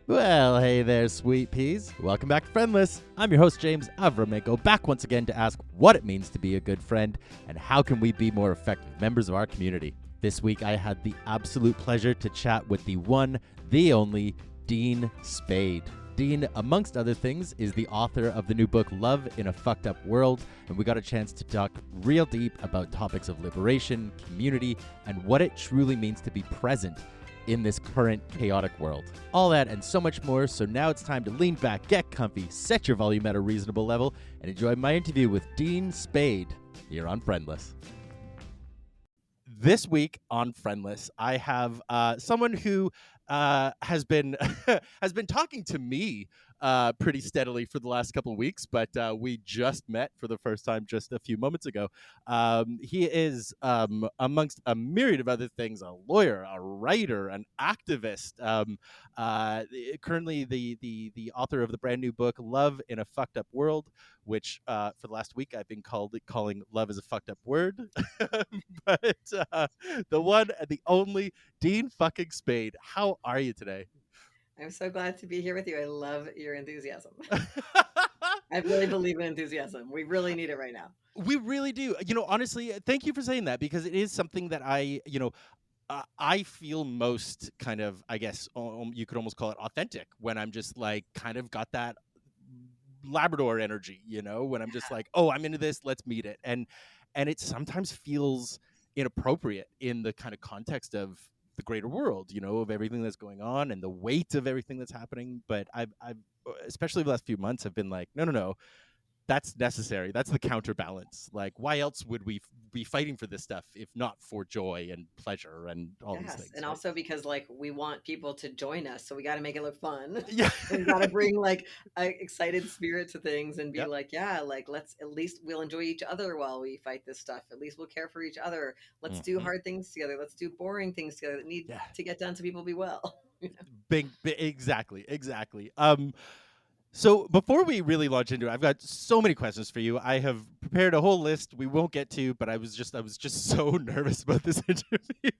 Well, hey there, sweet peas. Welcome back to Friendless. I'm your host, James Avramenko, back once again to ask what it means to be a good friend and how can we be more effective members of our community. This week, I had the absolute pleasure to chat with the one, the only, Dean Spade. Dean, amongst other things, is the author of the new book, Love in a Fucked Up World, and we got a chance to talk real deep about topics of liberation, community, and what it truly means to be present in this current chaotic world. All that and so much more, so now it's time to lean back, get comfy, set your volume at a reasonable level, and enjoy my interview with Dean Spade here on Friendless. This week on Friendless, I have someone who has been has been talking to me pretty steadily for the last couple of weeks, but we just met for the first time just a few moments ago. He is, amongst a myriad of other things, a lawyer, a writer, an activist. Currently, the author of the brand new book, Love in a Fucked Up World, which for the last week I've been calling love is a fucked up word. But the one and the only Dean fucking Spade. How are you today? I'm so glad to be here with you. I love your enthusiasm. I really believe in enthusiasm. We really need it right now. We really do. Honestly, thank you for saying that because it is something that I feel most kind of, I guess, you could almost call it authentic when I'm just like kind of got that Labrador energy, when I'm just like, oh, I'm into this, let's meet it. And it sometimes feels inappropriate in the kind of context of the greater world, of everything that's going on and the weight of everything that's happening. But I've especially the last few months have been like, no, that's necessary. That's the counterbalance. Like, why else would we be fighting for this stuff if not for joy and pleasure and all these Yes. things, And right? also because we want people to join us. So we got to make it look fun. Yeah. We got to bring a excited spirit to things and be Yep. like, yeah, let's at least we'll enjoy each other while we fight this stuff. At least we'll care for each other. Let's do Hmm. hard things together. Let's do boring things together that need Yeah. to get done so people be well. Exactly. So before we really launch into it, I've got so many questions for you. I have prepared a whole list we won't get to, but I was just so nervous about this interview.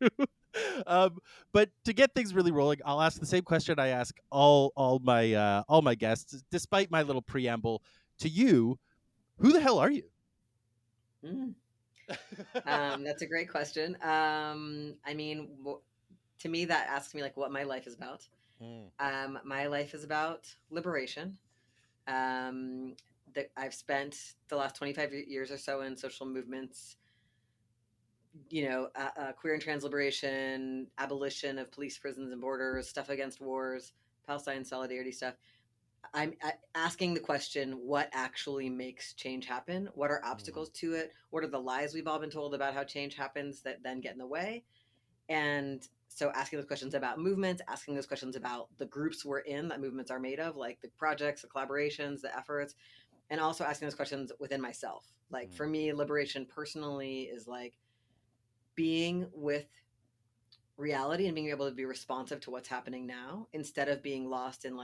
But to get things really rolling, I'll ask the same question I ask all my guests, despite my little preamble to you. Who the hell are you? Mm. That's a great question. To me, that asks me what my life is about. Mm, My life is about liberation. That I've spent the last 25 years or so in social movements, queer and trans liberation, abolition of police, prisons, and borders, stuff against wars, Palestine solidarity stuff. I'm asking the question, what actually makes change happen? What are mm, obstacles to it? What are the lies we've all been told about how change happens that then get in the way? And so asking those questions about movements, asking those questions about the groups we're in that movements are made of, like the projects, the collaborations, the efforts, and also asking those questions within myself. Like mm, for me, liberation personally is being with reality and being able to be responsive to what's happening now instead of being lost in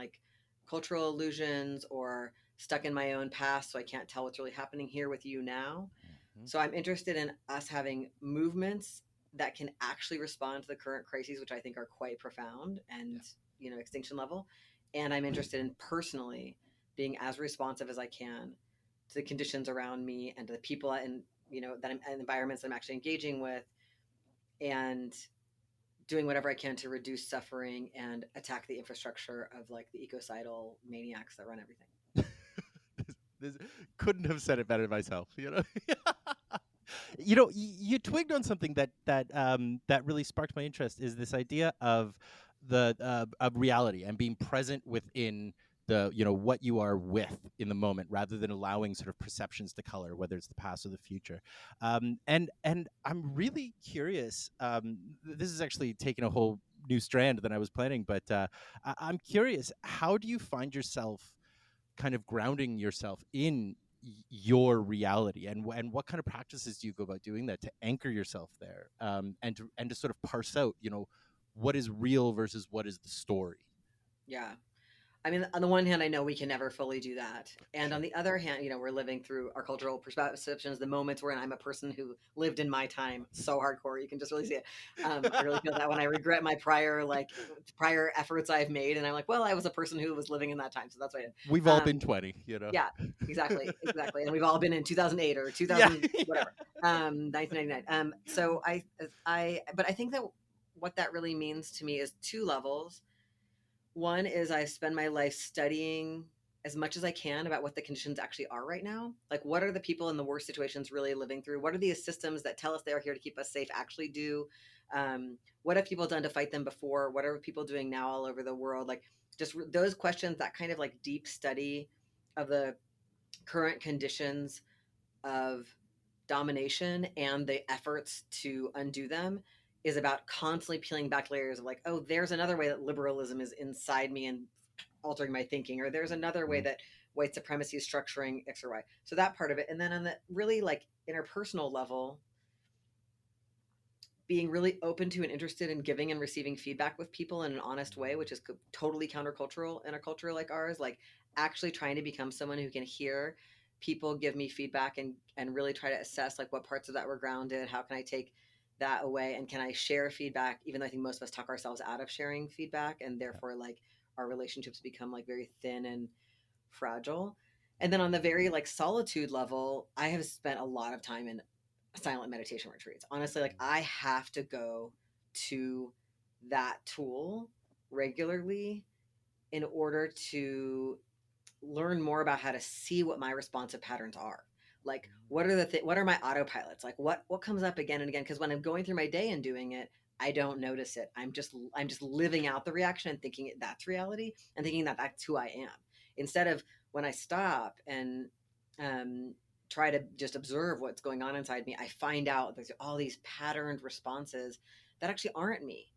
cultural illusions or stuck in my own past so I can't tell what's really happening here with you now. mhm, So I'm interested in us having movements that can actually respond to the current crises, which I think are quite profound and, yeah. extinction level. And I'm interested in personally being as responsive as I can to the conditions around me and to the people and, and environments that I'm actually engaging with, and doing whatever I can to reduce suffering and attack the infrastructure of the ecocidal maniacs that run everything. This couldn't have said it better myself. You twigged on something that really sparked my interest. Is this idea of the of reality and being present within the what you are with in the moment, rather than allowing sort of perceptions to color, whether it's the past or the future. And I'm really curious. This is actually taking a whole new strand than I was planning, but I'm curious. How do you find yourself kind of grounding yourself in your reality, and what kind of practices do you go about doing that to anchor yourself there, and to sort of parse out what is real versus what is the story? Yeah. I mean, on the one hand, I know we can never fully do that. And on Sure. the other hand, we're living through our cultural perceptions, the moments where I'm a person who lived in my time so hardcore. You can just really see it. I really feel that when I regret my prior efforts I've made. And I'm like, well, I was a person who was living in that time. So that's what I did. We've all been 20, Yeah, exactly. Exactly. And we've all been in 2008 or Yeah. 2000, whatever, 1999. But I think that what that really means to me is two levels. One is I spend my life studying as much as I can about what the conditions actually are right now. Like, what are the people in the worst situations really living through? What are these systems that tell us they're here to keep us safe actually do? What have people done to fight them before? What are people doing now all over the world? Like, just those questions, that kind of like deep study of the current conditions of domination and the efforts to undo them is about constantly peeling back layers of like, oh, there's another way that liberalism is inside me and altering my thinking, or there's another way Mhm. that white supremacy is structuring X or Y. So that part of it. And then on the really like interpersonal level, being really open to and interested in giving and receiving feedback with people in an honest way, which is totally countercultural in a culture like ours. Like actually trying to become someone who can hear people give me feedback and really try to assess like what parts of that were grounded, how can I take that away, and can I share feedback, even though I think most of us talk ourselves out of sharing feedback, and therefore like our relationships become like very thin and fragile. And then on the very like solitude level, I have spent a lot of time in silent meditation retreats. Honestly, like I have to go to that tool regularly in order to learn more about how to see what my responsive patterns are. Like what are my autopilots? Like what comes up again and again, because when I'm going through my day and doing it, I don't notice it. I'm just living out the reaction and thinking that's reality and thinking that that's who I am. Instead of when I stop and um, try to just observe what's going on inside me, I find out there's all these patterned responses that actually aren't me.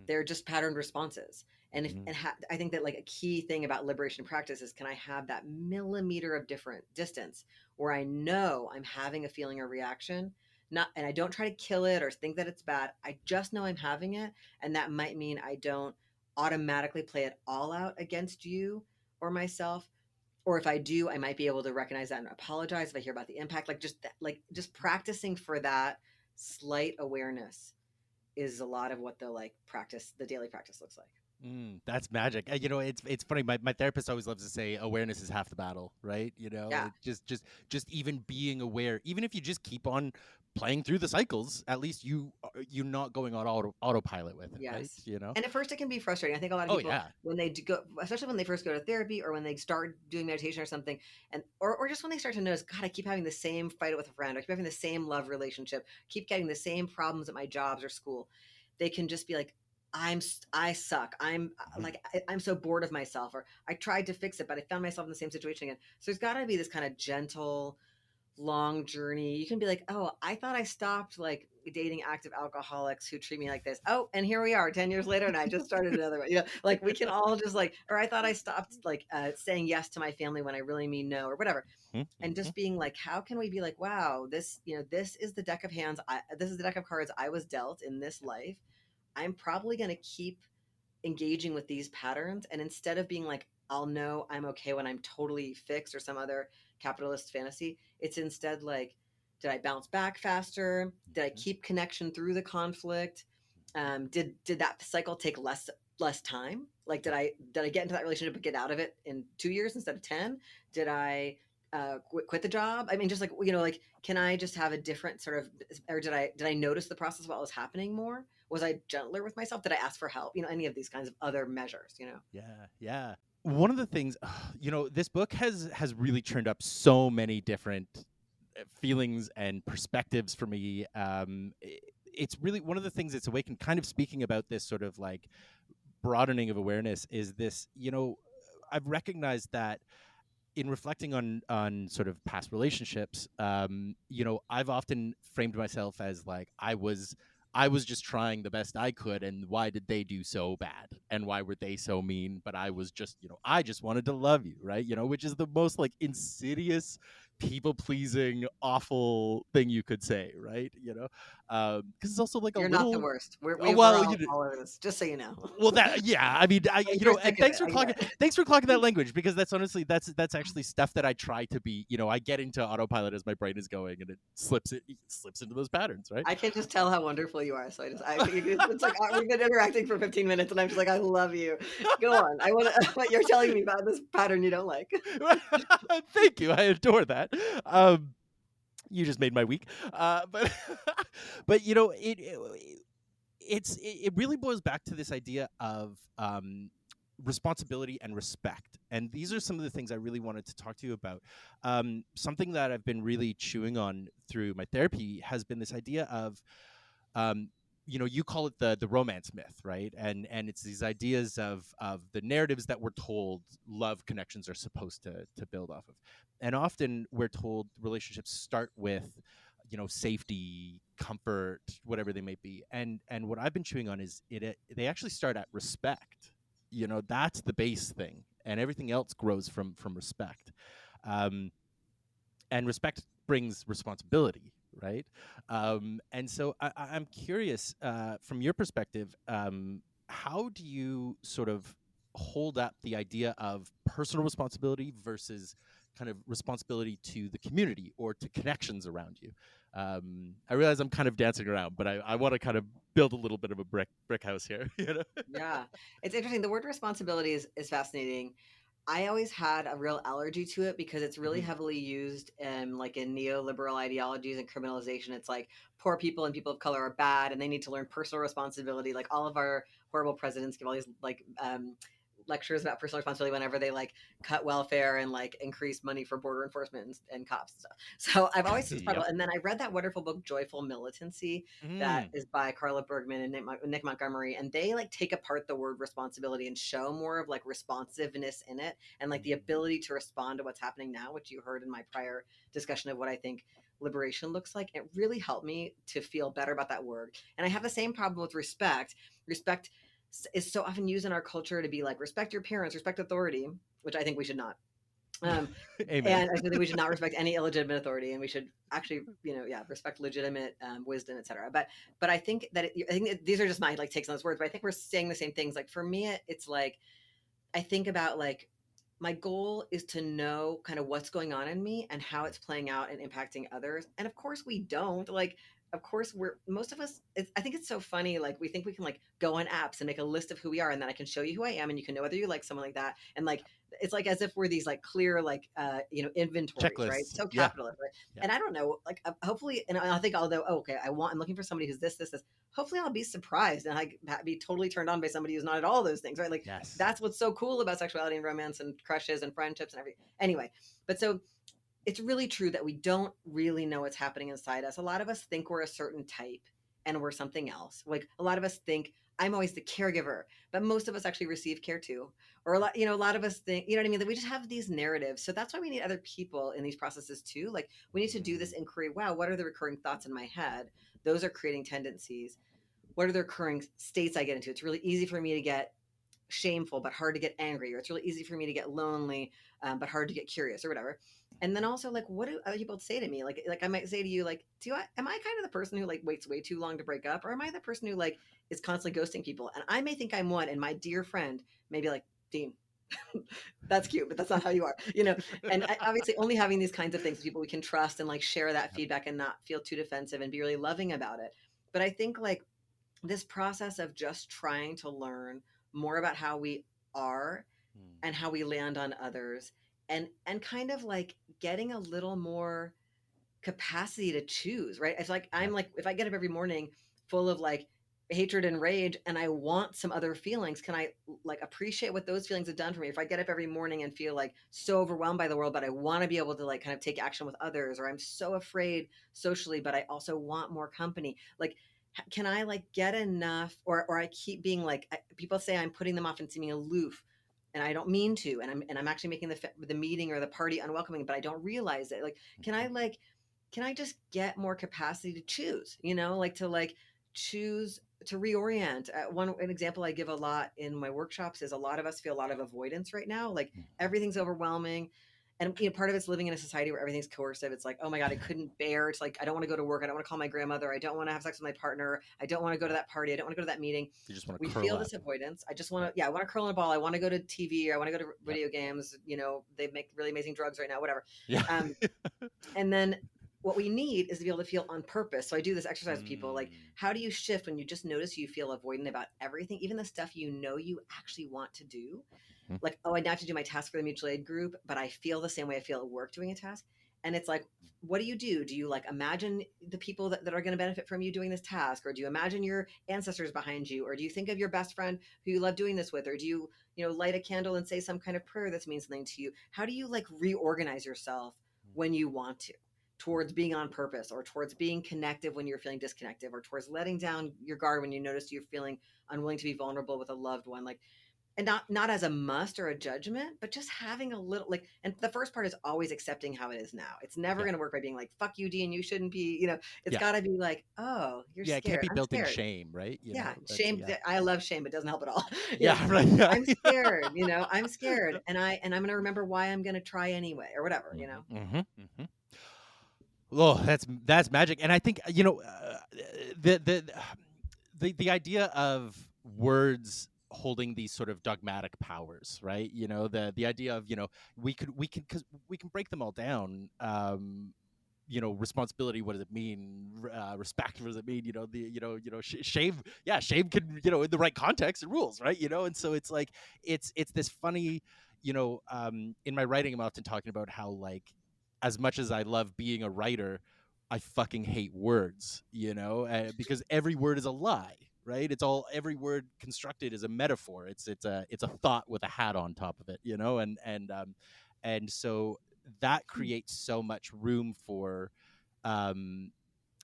They're just patterned responses. And if Mhm. and I think that like a key thing about liberation practice is, can I have that millimeter of different distance where I know I'm having a feeling or reaction, not, and I don't try to kill it or think that it's bad. I just know I'm having it, and that might mean I don't automatically play it all out against you or myself. Or if I do, I might be able to recognize that and apologize if I hear about the impact. Like just that, like just practicing for that slight awareness is a lot of what the daily practice looks like. That's magic. It's funny. My therapist always loves to say awareness is half the battle, right? Yeah. It's just even being aware, even if you just keep on playing through the cycles, at least you're not going on autopilot with it, right? Yes. And at first it can be frustrating. I think a lot of Oh people, yeah. when they do go, especially when they first go to therapy or when they start doing meditation or something, or just when they start to notice, God, I keep having the same fight with a friend, I keep having the same love relationship, keep getting the same problems at my jobs or school. They can just be like, I suck. Mhm. I'm so bored of myself, or I tried to fix it, but I found myself in the same situation again. So there's got to be this kind of gentle, long journey. You can be like, oh, I thought I stopped like dating active alcoholics who treat me like this. Oh, and here we are 10 years later and I just started another one. Like we can all just like, or I thought I stopped like saying yes to my family when I really mean no or whatever. Mhm. And Mhm. just being like, how can we be like, wow, this is the deck of hands. This is the deck of cards I was dealt in this life. I'm probably going to keep engaging with these patterns. And instead of being like, I'll know I'm okay when I'm totally fixed or some other capitalist fantasy, it's instead like, did I bounce back faster? Did I Mhm. keep connection through the conflict? Did that cycle take less time? Like, Yeah. did I get into that relationship and get out of it in 2 years instead of 10? Did I quit the job? I mean, just like like, can I just have a different sort of, or did I notice the process of what was happening more? Was I gentler with myself? Did I ask for help? Any of these kinds of other measures. Yeah. Yeah. One of the things, this book has really turned up so many different feelings and perspectives for me. It's really one of the things that's awakened. Kind of speaking about this sort of like broadening of awareness is this. I've recognized that in reflecting on sort of past relationships, I've often framed myself as like I was just trying the best I could, and why did they do so bad, and why were they so mean? But I was just, I just wanted to love you, right? Which is the most like insidious people-pleasing, awful thing you could say, right? Because it's also like a You're not the little. worst. Oh, We're well, all over this, just so you know. well, that, yeah, I mean, Like, you're and sick of it. I get it. thanks for clocking that language, because that's honestly, that's actually stuff that I try to be. I get into autopilot as my brain is going, and it slips into those patterns, right? I can just tell how wonderful you are. So it's like we've been interacting for 15 minutes, and I'm just like, I love you. Go on. I want to. What you're telling me about this pattern you don't like. Thank you, I adore that. You just made my week. But but it really boils back to this idea of responsibility and respect. And these are some of the things I really wanted to talk to you about. Something that I've been really chewing on through my therapy has been this idea of, you call it the romance myth, right? And it's these ideas of the narratives that we're told love connections are supposed to build off of. And often we're told relationships start with safety, comfort, whatever they may be. And what I've been chewing on is they actually start at respect. That's the base thing, and everything else grows from respect. And respect brings responsibility, right? And so I'm curious, from your perspective, how do you sort of hold up the idea of personal responsibility versus kind of responsibility to the community or to connections around you? I realize I'm kind of dancing around, but I want to kind of build a little bit of a brick house here. Yeah, it's interesting. The word responsibility is fascinating. I always had a real allergy to it because it's really Mhm. heavily used like in neoliberal ideologies and criminalization. It's like poor people and people of color are bad and they need to learn personal responsibility. Like all of our horrible presidents give all these like lectures about personal responsibility whenever they like cut welfare and like increase money for border enforcement and cops and stuff. So I've always Yep. struggled. And then I read that wonderful book, Joyful Militancy, that Mm. is by Carla Bergman and Nick Montgomery. And they like take apart the word responsibility and show more of like responsiveness in it and like the ability to respond to what's happening now, which you heard in my prior discussion of what I think liberation looks like. It really helped me to feel better about that word. And I have the same problem with respect. Respect is so often used in our culture to be like respect your parents, respect authority, which I think we should not. Um, Amen. and I think we should not respect any illegitimate authority, and we should actually, respect legitimate wisdom, etc. But I think that I think that these are just my like takes on those words. But I think we're saying the same things. Like for me, it's like I think about like my goal is to know kind of what's going on in me and how it's playing out and impacting others. And of course we don't like of course we're most of us I think it's so funny like we think we can like go on apps and make a list of who we are and then I can show you who I am and you can know whether you like someone like that and like it's like as if we're these like clear like inventories, right? Checklists. So Yeah. capitalist, right? Yeah. And I don't know like hopefully and I think although okay I'm looking for somebody who's this, hopefully I'll be surprised and I be totally turned on by somebody who's not at all those things, right? Like Yes. that's what's so cool about sexuality and romance and crushes and friendships and everything. Anyway, but so it's really true that we don't really know what's happening inside us. A lot of us think we're a certain type and we're something else. Like a lot of us think I'm always the caregiver, but most of us actually receive care too. Or a lot of us think, you know what I mean? That we just have these narratives. So that's why we need other people in these processes too. Like we need to do this inquiry. Wow, what are the recurring thoughts in my head? Those are creating tendencies. What are the recurring states I get into? It's really easy for me to get shameful but hard to get angry, or it's really easy for me to get lonely but hard to get curious or whatever. And then also like what do other people say to me, like I might say to you like am I kind of the person who like waits way too long to break up, or am I the person who like is constantly ghosting people? And I may think I'm one and my dear friend may be like, Dean, that's cute but that's not how you are, and obviously only having these kinds of things with people we can trust and like share that Yep. feedback and not feel too defensive and be really loving about it. But I think like this process of just trying to learn more about how we are Mm. and how we land on others and kind of like getting a little more capacity to choose, right? It's like I'm Yep. like if I get up every morning full of like hatred and rage and I want some other feelings, can I like appreciate what those feelings have done for me? If I get up every morning and feel like so overwhelmed by the world but I want to be able to like kind of take action with others, or I'm so afraid socially but I also want more company, like can I like get enough, or I keep being like people say I'm putting them off and seeming aloof and I don't mean to, and I'm actually making the meeting or the party unwelcoming but I don't realize it. Like can I just get more capacity to choose, like to like choose to reorient. An example I give a lot in my workshops is a lot of us feel a lot of avoidance right now. Like Mm. everything's overwhelming. And part of it's living in a society where everything's coercive. It's like, oh my god, I couldn't bear. It's like, I don't want to go to work. I don't want to call my grandmother. I don't want to have sex with my partner. I don't want to go to that party. I don't want to go to that meeting. You just want to We curl feel up. this avoidance. I just Yeah. want to, yeah, I want to curl in a ball. I want to go to TV, or I want to go to Yep. video games. They make really amazing drugs right now, whatever. Yeah. Um, and then what we need is to be able to feel on purpose. So I do this exercise with people, like, Mm. how do you shift when you just notice you feel avoidant about everything, even the stuff you actually want to do? Mhm. Like, oh, I now have to do my task for the mutual aid group, but I feel the same way I feel at work doing a task. And it's like, what do? Do you like imagine the people that are going to benefit from you doing this task? Or do you imagine your ancestors behind you? Or do you think of your best friend who you love doing this with? Or do you, light a candle and say some kind of prayer that means something to you? How do you like reorganize yourself when you want to, towards being on purpose, or towards being connective when you're feeling disconnected, or towards letting down your guard when you notice you're feeling unwilling to be vulnerable with a loved one? Like, and not as a must or a judgment, but just having a little, like, and the first part is always accepting how it is now. It's never Yeah. going to work by being like, fuck you, Dean, you shouldn't be, it's Yeah. got to be like, oh, you're Yeah. It can't scared. be I'm built in scared. shame, right? Yeah. That's Shame. yeah. I love shame. It doesn't help at all. Yeah. Right. Yeah. I'm scared, I'm scared, and I'm going to remember why I'm going to try anyway, or whatever. Mm-hmm, mm-hmm, mm-hmm. Oh, that's magic. And I think the the idea of words holding these sort of dogmatic powers, right? The idea of we can because we can break them all down. Responsibility, what does it mean? Respect, what does it mean? Shame, yeah, shame can, in the right context and rules, right? And so it's like it's this funny, in my writing I'm often talking about how, like, as much as I love being a writer, I fucking hate words, because every word is a lie, right? Every word constructed is a metaphor. It's a thought with a hat on top of it, and so that creates so much room for um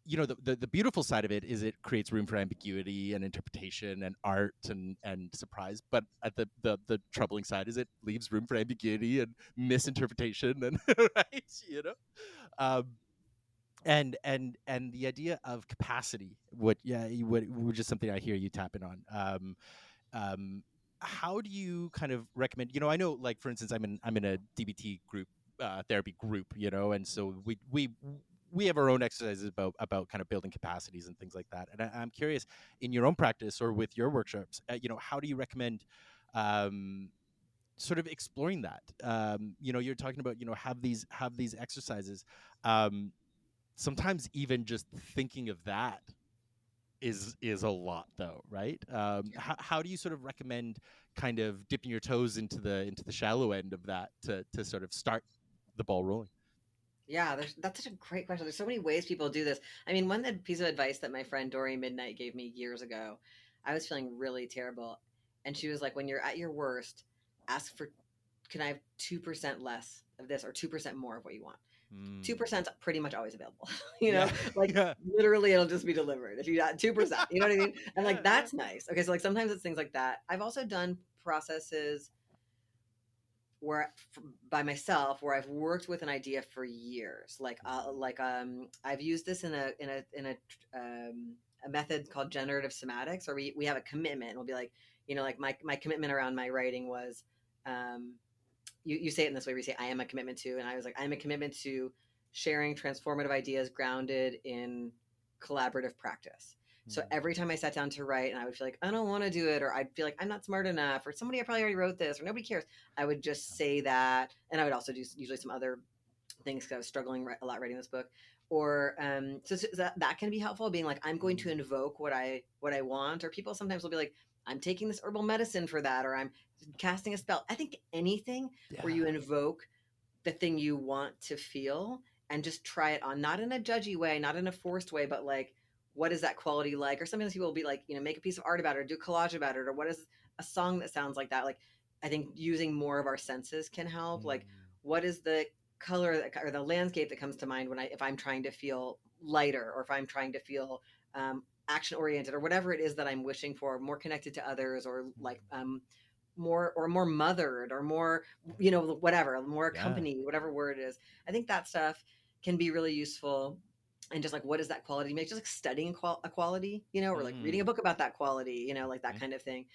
the beautiful side of it is it creates room for ambiguity and interpretation and art and surprise, but at the troubling side is it leaves room for ambiguity and misinterpretation and right, um and the idea of capacity, which is something I hear you tapping on. Um, how do you kind of recommend? I know, like, for instance, I'm in a DBT group, therapy group, and so we have our own exercises about kind of building capacities and things like that. And I'm curious, in your own practice or with your workshops, how do you recommend sort of exploring that? You're talking about have these exercises. Sometimes even just thinking of that is a lot, though, right? How do you sort of recommend kind of dipping your toes into the shallow end of that to sort of start the ball rolling? Yeah, that's such a great question. There's so many ways people do this. I mean, one piece of advice that my friend Dory Midnight gave me years ago, I was feeling really terrible. And she was like, when you're at your worst, ask for, can I have 2% less of this, or 2% more of what you want? 2% is pretty much always available. Yeah. Like, Yeah. literally it'll just be delivered if you got 2%. You know what I mean? And like, Yeah. that's nice. Okay. So like sometimes it's things like that. I've also done processes where by myself, where I've worked with an idea for years. I've used this in a method called generative somatics, where we have a commitment. We'll be like, like my commitment around my writing was, you say it in this way, where you say, I am a commitment to, and I was like, I am a commitment to sharing transformative ideas grounded in collaborative practice. So every time I sat down to write and I would feel like, I don't want to do it, or I'd feel like I'm not smart enough, or somebody I probably already wrote this, or nobody cares, I would just say that. And I would also do usually some other things, because I was struggling a lot writing this book. Or so that can be helpful, being like, I'm going to invoke what I want. Or people sometimes will be like, I'm taking this herbal medicine for that, or I'm casting a spell. I think anything where you Yeah. invoke the thing you want to feel and just try it on, not in a judgy way, not in a forced way, but like, what is that quality like? Or sometimes people will be like, make a piece of art about it, or do a collage about it, or what is a song that sounds like that? Like, I think using more of our senses can help. Like, what is the color or the landscape that comes to mind if I'm trying to feel lighter, or if I'm trying to feel action oriented, or whatever it is that I'm wishing for, more connected to others, or like more mothered, or more, whatever, more Yeah. accompanied, whatever word it is. I think that stuff can be really useful. And just like, what does that quality make? Just like studying a quality, or like reading a book about that quality, like that kind of thing.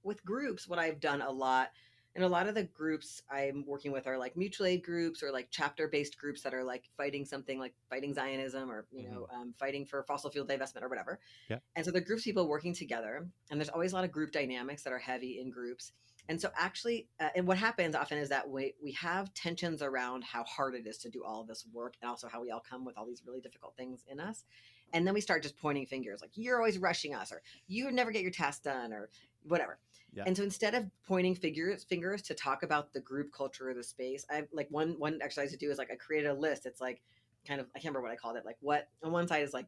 With groups, what I've done a lot, And a lot of the groups I'm working with are like mutual aid groups or like chapter based groups that are like fighting something like fighting Zionism or, Hmm. fighting for fossil fuel divestment or whatever. Yeah. And so they're groups of people working together, and there's always a lot of group dynamics that are heavy in groups. And so actually, and what happens often is that we have tensions around how hard it is to do all of this work, and also how we all come with all these really difficult things in us. And then we start just pointing fingers, like you're always rushing us, or you never get your task done, or whatever. Yeah. And so instead of pointing fingers to talk about the group culture of the space, I like one exercise to do is like I created a list. It's like kind of I can't remember what I called it. Like what on one side is like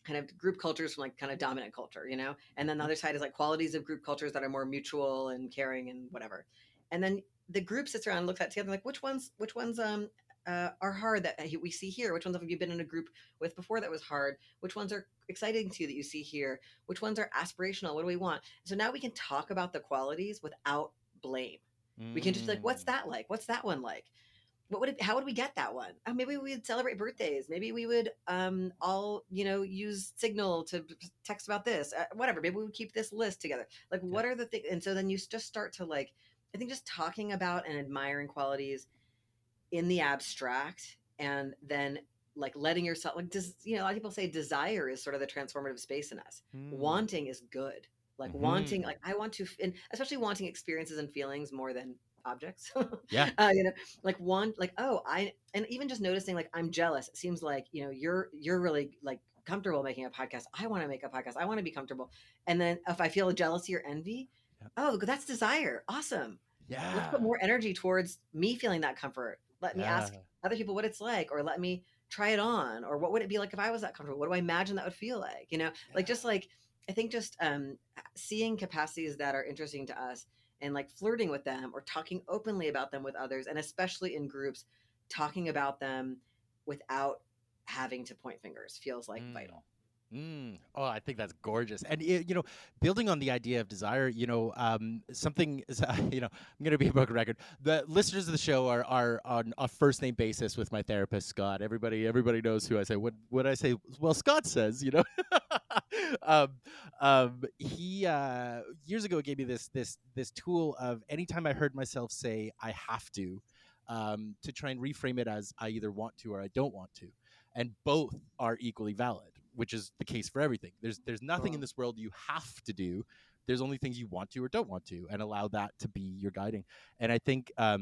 kind of group cultures from like kind of dominant culture, and then the Mhm. other side is like qualities of group cultures that are more mutual and caring and whatever. And then the group sits around and looks at together like which ones are hard that we see here, which ones have you been in a group with before that was hard, which ones are exciting to you that you see here, which ones are aspirational, what do we want. So now we can talk about the qualities without blame. We can just be like, what's Mm. that like, what's that one like, how would we get that one? Oh, maybe we'd celebrate birthdays. Maybe we would all use Signal to text about this. Whatever. Maybe we would keep this list together. Like, Yeah. what are the things? And so then you just start to like, I think just talking about and admiring qualities in the abstract, and then like letting yourself like a lot of people say desire is sort of the transformative space in us. Mm. Wanting is good. Like wanting, Hmm. like I want to, and especially wanting experiences and feelings more than objects. Yeah. Like one, like, oh, and even just noticing like I'm jealous. It seems like you're really like comfortable making a podcast. I want to make a podcast. I want to be comfortable. And then if I feel jealousy or envy, Yep. oh, that's desire. Awesome. Let's put Yeah. more energy towards me feeling that comfort. Let me Yeah. ask other people what it's like, or let me try it on, or what would it be like if I was that comfortable? What do I imagine that would feel like? Like Yeah. just like I think just seeing capacities that are interesting to us and like flirting with them or talking openly about them with others, and especially in groups, talking about them without having to point fingers feels like Mm. vital. Mm. Oh, I think that's gorgeous. And building on the idea of desire, something is, I'm going to be a broken record. The listeners of the show are on a first name basis with my therapist, Scott. Everybody knows who I say. What I say? Well, Scott says, um, he years ago gave me this tool of anytime I heard myself say I have to try and reframe it as I either want to or I don't want to, and both are equally valid, which is the case for everything. There's nothing in Cool. this world you have to do. There's only things you want to or don't want to, and allow that to be your guiding. And I think, I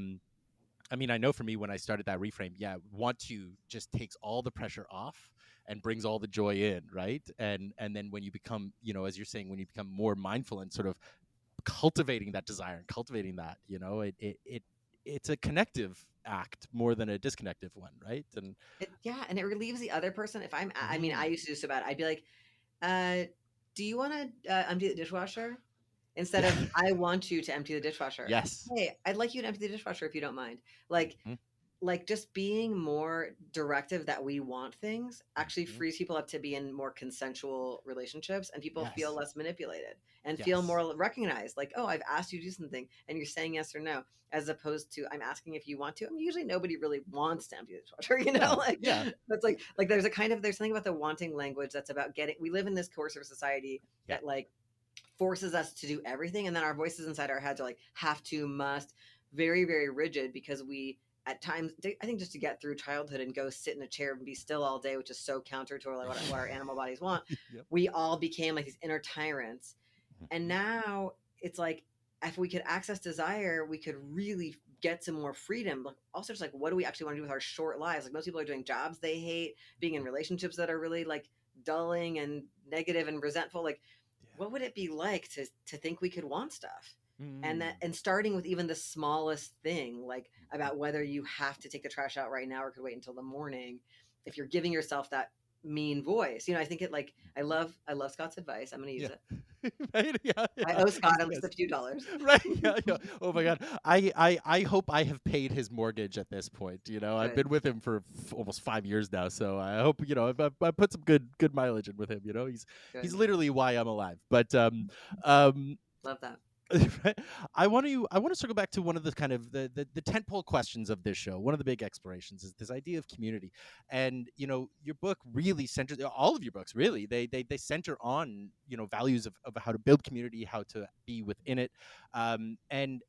mean, I know for me when I started that reframe, yeah, want to just takes all the pressure off and brings all the joy in, right? And then when you become, as you're saying, when you become more mindful and sort of cultivating that desire and cultivating that, it's a connective act more than a disconnective one, right? And Yeah, and it relieves the other person. If I mean, I mhm. used to do so bad. I'd be like, uh, do you want to empty the dishwasher? Instead Yeah. of I want you to empty the dishwasher. Yes. Hey, I'd like you to empty the dishwasher if you don't mind. Like Mhm. like just being more directive that we want things actually Mhm. frees people up to be in more consensual relationships, and people feel Yes. less manipulated and feel Yes. more recognized, like, oh, I've asked you to do something and you're saying yes or no, as opposed to I'm asking if you want to. I mean, usually nobody really wants to empty the dishwasher, No. like Yeah. that's like there's something about the wanting language that's about getting. We live in this coercive society Yeah. that like forces us to do everything, and then our voices inside our heads are like have to, must, very very rigid, because we at times I think just to get through childhood and go sit in a chair and be still all day, which is so counter to like what our animal bodies want, Yep. we all became like these inner tyrants. And Mhm. now it's like if we could access desire, we could really get some more freedom. Like also just like what do we actually want to do with our short lives? Like most people are doing jobs they hate, being in relationships that are really like dulling and negative and resentful. Like Yeah. what would it be like to think we could want stuff, and that, Mm. and starting with even the smallest thing, like Mhm. about whether you have to take the trash out right now or could wait until the morning. If you're giving yourself that mean voice, I think it like Mhm. I love Scott's advice. I'm going to use Yeah. it. Right? Yeah, I yeah. owe He's Scott the at least a best. few dollars. Right? Yeah, yeah. Oh my God. I hope I have paid his mortgage at this point. I've Good, been with him for almost 5 years now, so I hope I put some good mileage in with him. He's good. literally why I'm alive. But um, Love that. Right? I want to circle back to one of the kind of the tentpole questions of this show. One of the big explorations is this idea of community, and your book really centers, all of your books really, they center on values of how to build community, how to be within it, and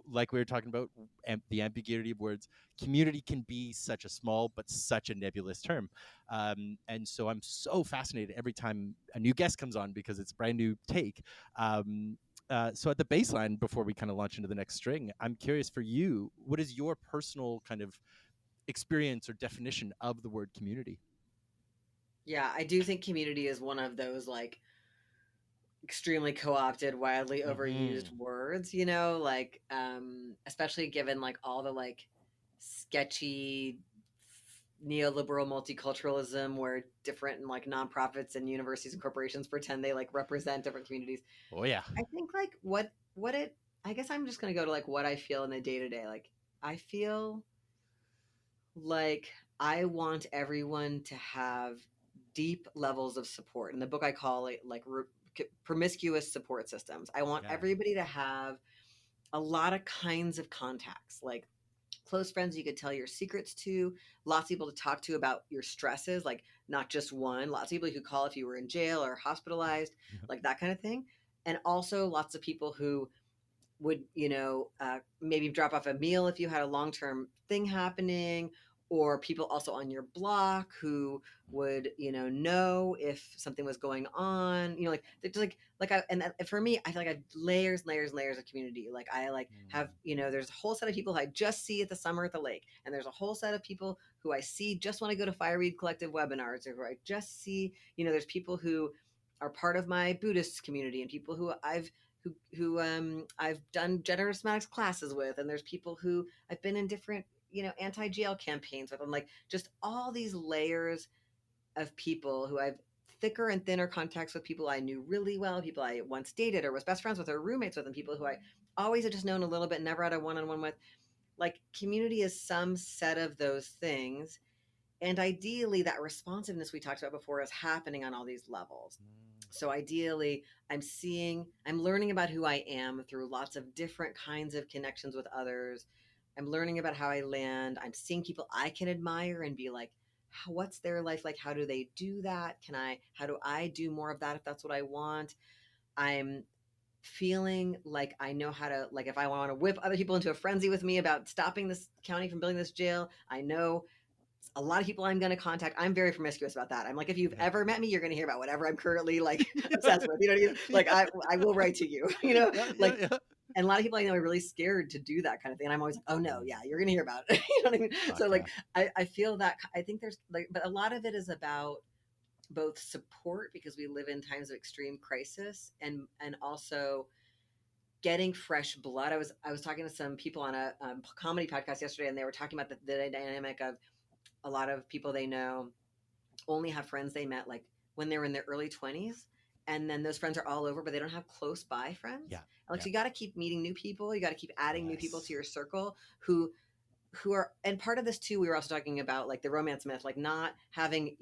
like we were talking about, the ambiguity of words. Community can be such a small but such a nebulous term, and so I'm so fascinated every time a new guest comes on because it's a brand new take. So at the baseline, before we kind of launch into the next string, I'm curious for you, what is your personal kind of experience or definition of the word community? Yeah, I do think community is one of those like extremely co-opted, widely overused Mm-hmm. words, like especially given like all the like sketchy neoliberal multiculturalism where different and like nonprofits and universities and corporations pretend they like represent different communities. Oh yeah. I think like what it I guess I'm just going to go to like what I feel in the day to day. Like I feel like I want everyone to have deep levels of support. In the book, I call it like promiscuous support systems. I want Yeah. everybody to have a lot of kinds of contacts, like close friends you could tell your secrets to, lots of people to talk to about your stresses, like not just one, lots of people you could call if you were in jail or hospitalized, like that kind of thing. And also lots of people who would maybe drop off a meal if you had a long-term thing happening, or people also on your block who would know if something was going on, like there's like for me I feel like I have layers and layers and layers of community. Like I like have Mm. there's a whole set of people who I just see at the summer at the lake, and there's a whole set of people who I see just when I go to Fireweed Collective webinars, or who I just see there's people who are part of my Buddhist community, and people who I've done gender semantics classes with, and there's people who I've been in different anti-jail campaigns with. I'm like just all these layers of people who I've thicker and thinner contacts with, people I knew really well, people I once dated or was best friends with or roommates with, and people who I always had just known a little bit, never had a one-on-one with. Like community is some set of those things, and ideally, that responsiveness we talked about before is happening on all these levels. Mm. So ideally, I'm learning about who I am through lots of different kinds of connections with others. I'm learning about how I land. I'm seeing people I can admire and be like, what's their life like? How do they do that? How do I do more of that if that's what I want? I'm feeling like I know how to, like, if I want to whip other people into a frenzy with me about stopping this county from building this jail, I know a lot of people I'm going to contact. I'm very promiscuous about that. I'm like, if you've Yeah. ever met me, you're going to hear about whatever I'm currently like Yeah. obsessed with. You know what I mean? Like Yeah. I will write to you. Yeah. Yeah. Like, Yeah. and a lot of people I know are really scared to do that kind of thing. And I'm always like, oh no, Mm. yeah, you're going to hear about it. You know what I mean? So Fuck like, yeah. I feel that I think there's like, but a lot of it is about both support because we live in times of extreme crisis, and also getting fresh blood. I was talking to some people on a comedy podcast yesterday, and they were talking about the dynamic of a lot of people they know only have friends they met like when they were in their early 20s, and then those friends are all over, but they don't have close by friends. Yeah. Like Yeah. so you got to keep meeting new people, you got to keep adding new people to Yes. your circle who are, and part of this too, we were also talking about like the romance myth, like not having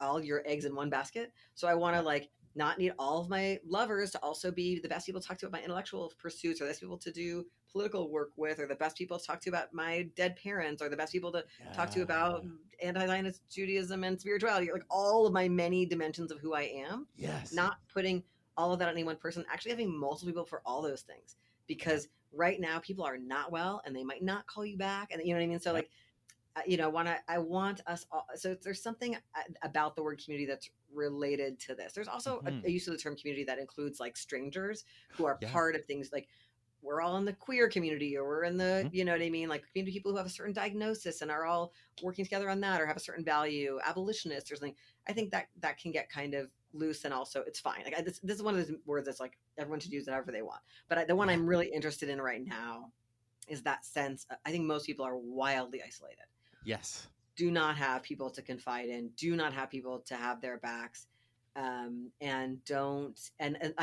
all your eggs in one basket. So I want to Yeah. like not need all of my lovers to also be the best people to talk to about my intellectual pursuits, or the best people to do political work with, or the best people to talk to about my dead parents, or the best people to talk to about Yeah. anti-Zionist Judaism and spirituality, like all of my many dimensions of who I am. Yes. Not putting all of that on any one person, actually having multiple people for all those things, Yep. because right now people are not well and they might not call you back, and you know what I mean. So Yep. like I want us all. So there's something about the word community that's related to this. There's also a Mm-hmm. use of the term community that includes like strangers who are Yeah. part of things, like we're all in the queer community, or we're in the, Mm-hmm. you know what I mean, like community people who have a certain diagnosis and are all working together on that, or have a certain value, abolitionists or something. I think that can get kind of loose, and also it's fine. Like this is one of those words that's like everyone should use it however they want. But the one Yeah. I'm really interested in right now is that sense. I think most people are wildly isolated, Yes. do not have people to confide in, do not have people to have their backs, and don't.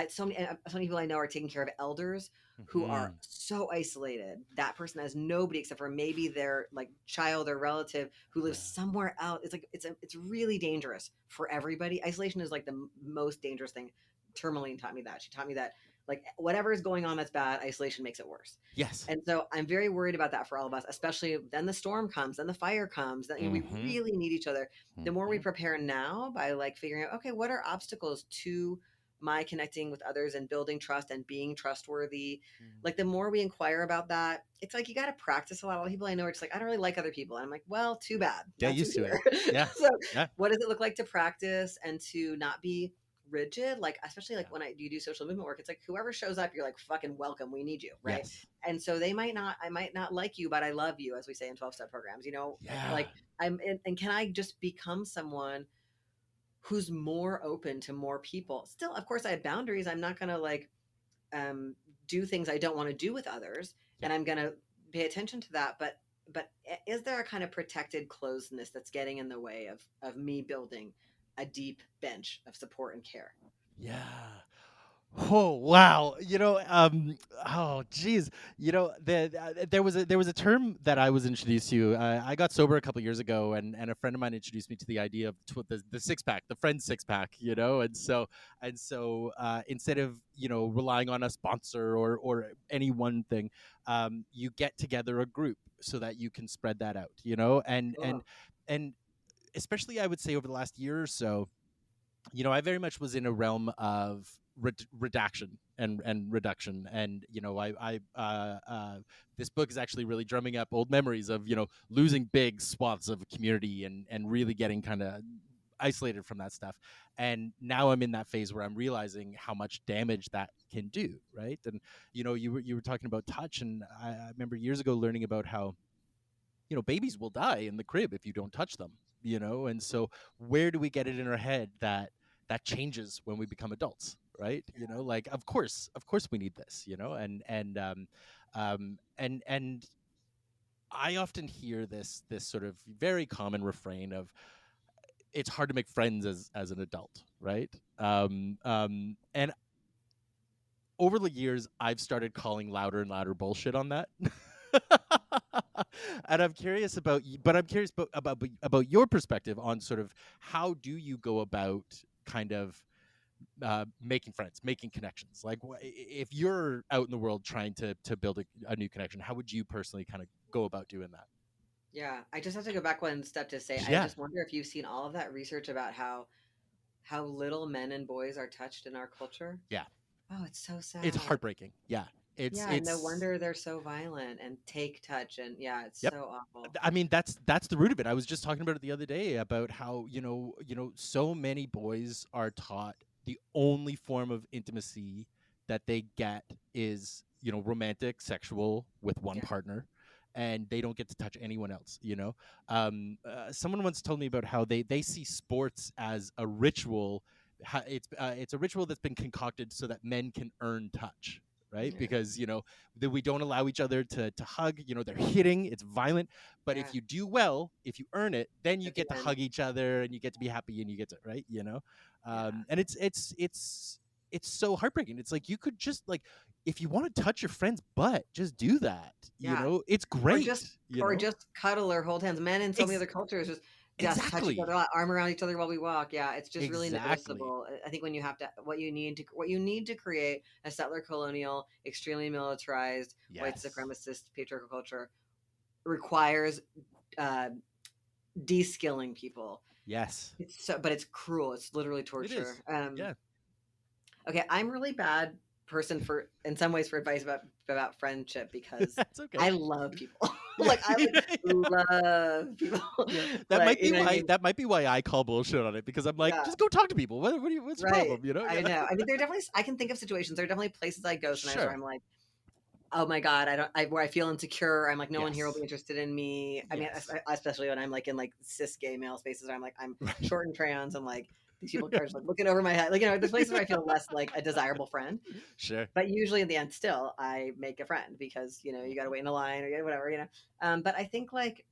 So many people I know are taking care of elders who are Mm-hmm. so isolated. That person has nobody except for maybe their like child or relative who lives Yeah. somewhere else. It's like it's really dangerous for everybody. Isolation is like the most dangerous thing. Tourmaline taught me that. She taught me that like whatever is going on that's bad, isolation makes it worse. Yes. And so I'm very worried about that for all of us, especially then the storm comes, then the fire comes, then we Mm-hmm. really need each other. The more we Mm-hmm. prepare now by like figuring out, okay, what are obstacles to my connecting with others and building trust and being trustworthy, like the more we inquire about that, it's like you got to practice a lot. A lot of people I know are just like, I don't really like other people. And I'm like, well, too bad. Get That's used who's to it. here. Yeah. So Yeah. what does it look like to practice and to not be rigid? Like, especially like Yeah. when you do social movement work, it's like whoever shows up, you're like, fucking welcome. We need you. Right. Yes. And so I might not like you, but I love you, as we say in 12-step programs, Yeah. like and can I just become someone who's more open to more people? Still, of course, I have boundaries. I'm not going to like um, do things I don't want to do with others, Yeah. and I'm going to pay attention to that. But is there a kind of protected closeness that's getting in the way of me building a deep bench of support and care? Yeah. Oh wow! Oh geez, there was a term that I was introduced to. I got sober a couple years ago, and a friend of mine introduced me to the idea of the six pack, the friend six pack. Instead of relying on a sponsor or any one thing, you get together a group so that you can spread that out. Cool. And especially I would say over the last year or so, I very much was in a realm of redaction and reduction, and this book is actually really drumming up old memories of losing big swaths of a community and really getting kind of isolated from that stuff. And now I'm in that phase where I'm realizing how much damage that can do, right? And you were talking about touch, and I remember years ago learning about how babies will die in the crib if you don't touch them, and so where do we get it in our head that that changes when we become adults, right? Like of course we need this, and I often hear this sort of very common refrain of it's hard to make friends as an adult, right? And over the years, I've started calling louder and louder bullshit on that. And I'm curious about your perspective on sort of how do you go about kind of making friends, making connections. Like, if you're out in the world trying to build a new connection, how would you personally kind of go about doing that? Yeah, I just have to go back one step to say I Yeah, just wonder if you've seen all of that research about how little men and boys are touched in our culture. yeah, Oh, it's so it's sad. heartbreaking. Yeah, it's Yeah, no it's wonder they're so violent and take touch, and yeah, it's yep. so awful. I mean, that's the root of it. I was just talking about it the other day about how so many boys are taught the only form of intimacy that they get is romantic, sexual with one Yeah, partner, and they don't get to touch anyone else. Someone once told me about how they see sports as a ritual. It's a ritual that's been concocted so that men can earn touch. Right, yeah, because that we don't allow each other to hug. They're hitting, it's violent, but yeah. if you do well, if you earn it, then you At the get to end, hug each other and you get to be happy and you get to, right, yeah, and it's so heartbreaking. It's like you could just like, if you want to touch your friend's butt, just do that. yeah. It's Or great. just or just cuddle or hold hands. Men in so many Ex- other cultures just touch each exactly, other, arm around each other while we walk. Yeah, it's just really exactly. noticeable. I think when you have to, what you need to create a settler colonial, extremely militarized, white Yes, supremacist patriarchal culture requires uh, de-skilling people. yes, But it's cruel. It's literally it torture. is. Yeah. Okay, I'm really bad person for in some ways for advice about friendship because That's okay. I love people. Yeah. Like I like love people. Yeah, Like, you know what I mean? that might be why I call bullshit on it, because I'm like, Yeah, just go talk to people. What's your right. problem? I know. I mean, there are definitely I can think of situations. There are definitely places I go sometimes where Sure. I'm like, oh my god, where I feel insecure. I'm like, no one here will be Yes. interested in me. I mean, Yes. especially when I'm like in like cis gay male spaces where I'm like I'm Right. short and trans and like these people are just like looking over my head. Like, there's places where I feel less like a desirable friend. Sure. But usually in the end, still I make a friend because you got to Mhm. wait in a line or whatever. But I think like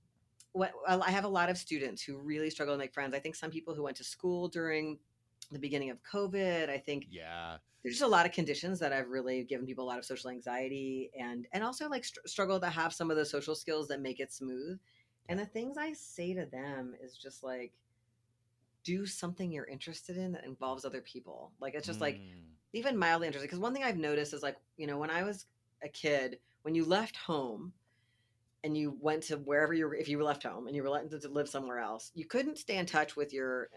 I have a lot of students who really struggle to make friends. I think some people who went to school during the beginning of COVID. I think Yeah. there's just a lot of conditions that have really given people a lot of social anxiety and also like struggle to have some of those social skills that make it smooth. Yeah. And the things I say to them is just like, do something you're interested in that involves other people. Like it's just like Mm. even mildly interesting. Because one thing I've noticed is like, when I was a kid, when you left home and you went to wherever you were, if you were left home and you were let to live somewhere else, you couldn't stay in touch with your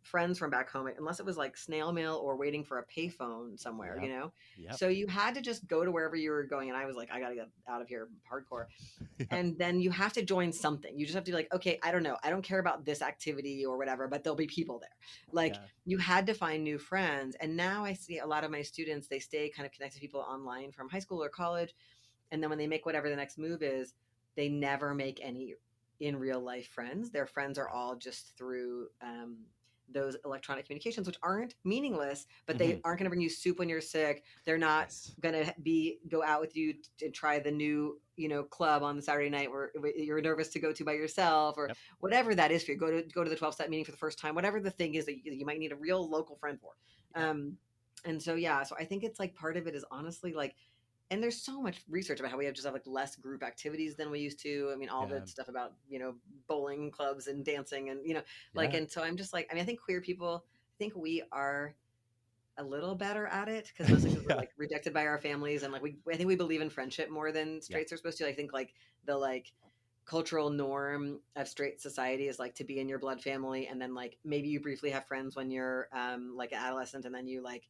friends from back home unless it was like snail mail or waiting for a payphone somewhere, Yep. Yep. So you had to just go to wherever you were going. And I was like, I got to get out of here hardcore. Yep. And then you have to join something. You just have to be like, okay, I don't know. I don't care about this activity or whatever, but there'll be people there. Like Yeah. you had to find new friends. And now I see a lot of my students, they stay kind of connected to people online from high school or college. And then when they make whatever the next move is, they never make any in real life friends. Their friends are all just through those electronic communications, which aren't meaningless, but they Hmm. aren't going to bring you soup when you're sick. They're not Yes. going to go out with you to try the new club on the Saturday night where you're nervous to go to by yourself, or Yep. whatever that is for you. Go to the 12-step meeting for the first time, whatever the thing is that you might need a real local friend for. Yep. And so yeah, so I think it's like part of it is honestly like, and there's so much research about how we have like less group activities than we used to. I mean, all the Yeah. stuff about, bowling clubs and dancing and, like, Yeah. and so I'm just like, I mean, I think queer people, I think we are a little better at it because mostly because we're Yeah. like rejected by our families. And like, I think we believe in friendship more than Yeah. straights are supposed to. I think like the cultural norm of straight society is like to be in your blood family, and then like maybe you briefly have friends when you're like an adolescent, and then you like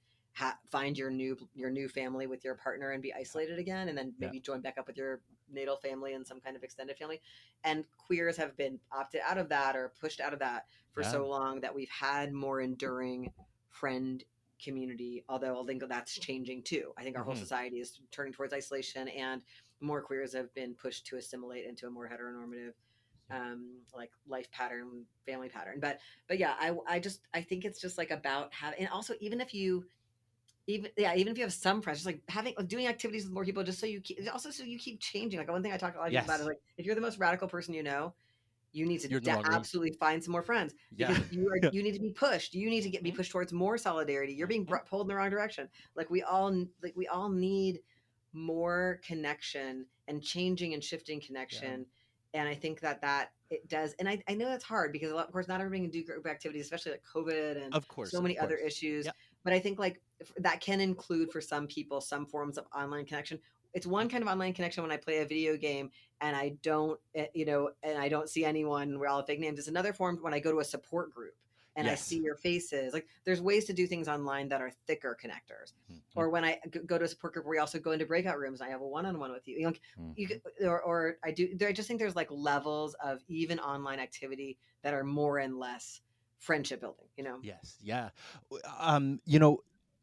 find your new family with your partner and be isolated again, and then Yeah. maybe join back up with your natal family and some kind of extended family. And queers have been opted out of that or pushed out of that for Yeah. so long that we've had more enduring friend community, although I think that's changing too. I think our whole Hmm. society is turning towards isolation, and more queers have been pushed to assimilate into a more heteronormative like life pattern, family pattern. But yeah, I think it's just like about having, and also even if you have some friends, just like doing activities with more people, just so you keep, also so you keep changing. Like one thing I talk to a lot of people about is Yes. like, if you're the most radical person you need to You're in the wrong room. absolutely find some more friends, Yeah. because you need to be pushed. You need to be Hmm. pushed towards more solidarity. You're being Hmm. pulled in the wrong direction. We all need more connection and changing and shifting Yeah. connection. And I think that it does. And I know that's hard because of course not everybody can do group activities, especially like COVID and Of so course. Of many other course. issues. Yep. But I think like that can include for some people some forms of online connection. It's one Yep. kind of online connection when I play a video game and I don't, and I don't see anyone. We're all fake names. It's another form when I go to a support group and I see Yes. your faces. Like there's ways to do things online that are thicker connectors. Hmm. Or when I go to a support group, we also go into breakout rooms and I have a one-on-one with you. You Hmm. could, or I do. I just think there's like levels of even online activity that are more and less friendship building. Yes. Yeah. You know,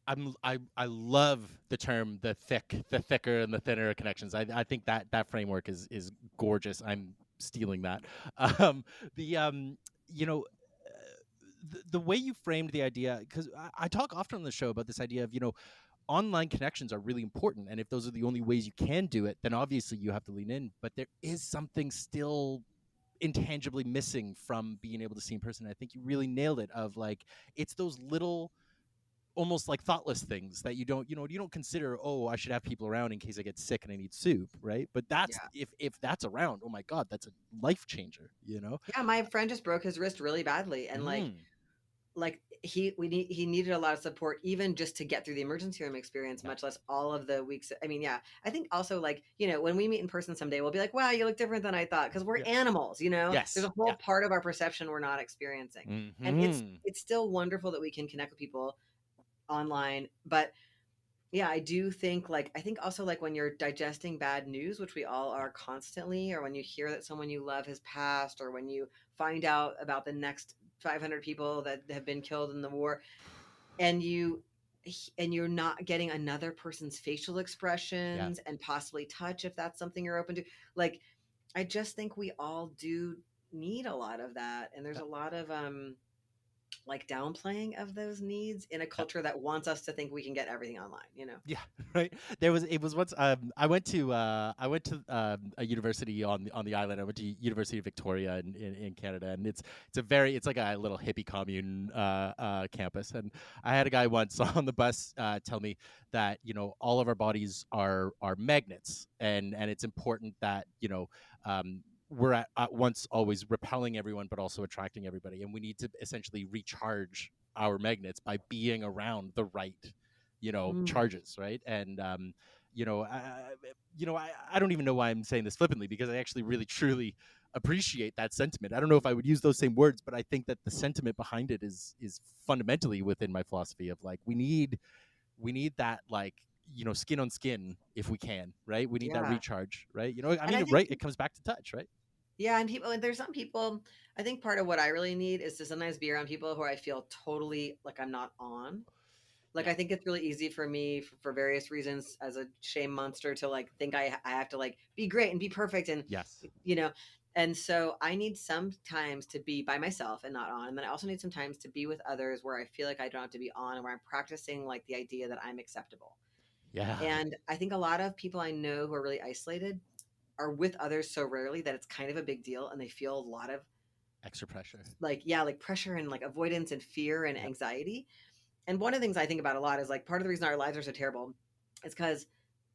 I love the term the thicker and the thinner connections. I think that framework is gorgeous. I'm stealing that. Um, the you know. The way you framed the idea, because I talk often on the show about this idea of, online connections are really important. And if those are the only ways you can do it, then obviously you have to lean in. But there is something still intangibly missing from being able to see in person. I think you really nailed it of like, it's those little almost like thoughtless things that you don't consider, oh, I should have people around in case I get sick and I need soup, right? But that's Yeah. if that's around, oh my god, that's a life changer. Yeah. My friend just broke his wrist really badly, and Mm. like he needed a lot of support even just to get through the emergency room experience, Yeah. much less all of the weeks. I mean, yeah, I think also like, when we meet in person someday, we'll be like, wow, you look different than I thought, because we're Yeah. animals. There's Yes. a whole Yeah. part of our perception we're not experiencing. And it's Hmm. it's still wonderful that we can connect with people online. But yeah, I think also like when you're digesting bad news, which we all Yeah. are constantly, or when you hear that someone you love has passed, or when you find out about the next 500 people that have been killed in the war, and you're not getting another person's facial Yeah. expressions and possibly touch, if that's something you're open to. Like, I just think we all do need a lot of that, and there's Yeah. a lot of like downplaying of those needs in a Yeah. culture that wants us to think we can get everything online. Yeah, right. It was once I went to a university on the island. I went to University of Victoria in Canada, and it's like a little hippie commune campus. And I had a guy once on the bus tell me that all of our bodies are magnets, and it's important that we're at once always repelling everyone but also attracting everybody, and we need to essentially recharge our magnets by being around the right Mm, charges, right? And I don't even know why I'm saying this flippantly, because I actually really truly appreciate that sentiment. I don't know if I would use those same words, but I think that the sentiment behind it is fundamentally within my philosophy of like we need that, like, skin on skin if we can, right? We need that yeah. recharge, right? I And mean, I you're think right, it comes back to touch, right? yeah, and people, and there's some people, I think part of what I really need is to sometimes be around people who I feel totally like I'm not on. Like Yeah. I think it's really easy for me for various reasons as a shame monster to like think I have to like be great and be perfect and Yes. you know and so I need sometimes to be by myself and not on. And then I also need sometimes to be with others where I feel like I don't have to be on and where I'm practicing like the idea that I'm acceptable. Yeah. And I think a lot of people I know who are really isolated are with others so rarely that it's kind of a big deal and they feel a lot of Extra pressure. like yeah, like pressure and like avoidance and fear and Yep. anxiety. And one of the things I think about a lot is like part of the reason our lives are so terrible is because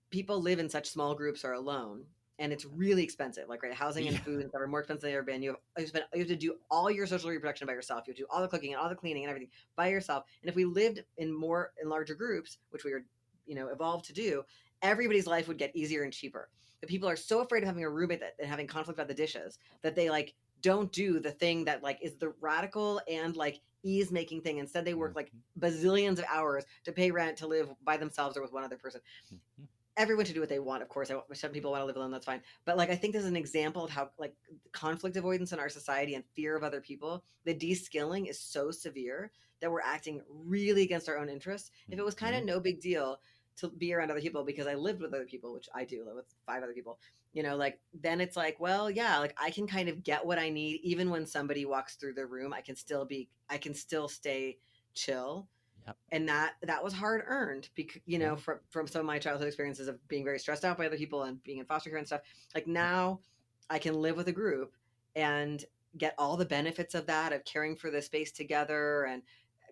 people live in such small groups or alone, and it's really expensive. Like right, housing and Yeah. food and stuff are more expensive than they've ever been. You have to do all your social reproduction by yourself. You have to do all the cooking and all the cleaning and everything by yourself. And if we lived in larger groups, which we are evolved to do, everybody's life would get easier and cheaper. But people are so afraid of having a roommate and having conflict about the dishes that they like don't do the thing that like is the radical and like ease making thing. Instead, they work like Mhm. bazillions of hours to pay rent to live by themselves or with one other person. Mhm. Everyone should do what they want, of course. Some people want to live alone, that's fine. But like I think there's an example of how like conflict avoidance in our society and fear of other people, the de-skilling is so severe that we're acting really against our own interests. If it was kind of Mhm. no big deal to be around other people because I lived with other people, which I do live with five other people, like then it's like, well, yeah, like I can kind of get what I need even when somebody walks through the room. I can still stay chill. Yep. And that was hard earned because Yeah. from some of my childhood experiences of being very stressed out by other people and being in foster care and stuff. Like Yep. now I can live with a group and get all the benefits of that, of caring for the space together and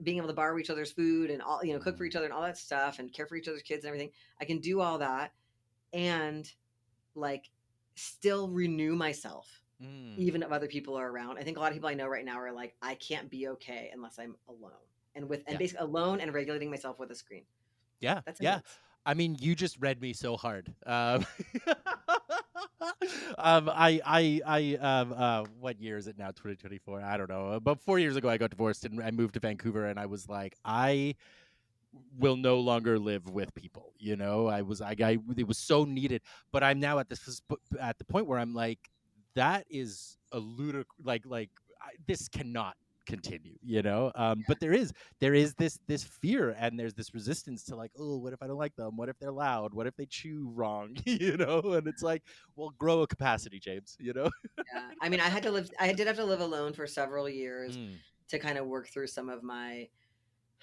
being able to borrow each other's food and all, cook for Mhm. each other and all that stuff and care for each other's kids and everything. I can do all that and like still renew myself Mm. even if other people are around. I think a lot of people I know right now are like, I can't be okay unless I'm alone and Yeah. basically alone and regulating myself with a screen. Yeah. That's Yeah. intense. I mean, you just read me so hard. What year is it now? 2024. I don't know. About 4 years ago, I got divorced and I moved to Vancouver, and I was like, I will no longer live with people. It was so needed, but I'm now at the point where I'm like, that is a this cannot continue. But there is this fear, and there's this resistance to like, oh, what if I don't like them? What if they're loud? What if they chew wrong? And it's like, well, grow a capacity, James. Yeah. I mean, I did have to live alone for several years Mm, to kind of work through some of my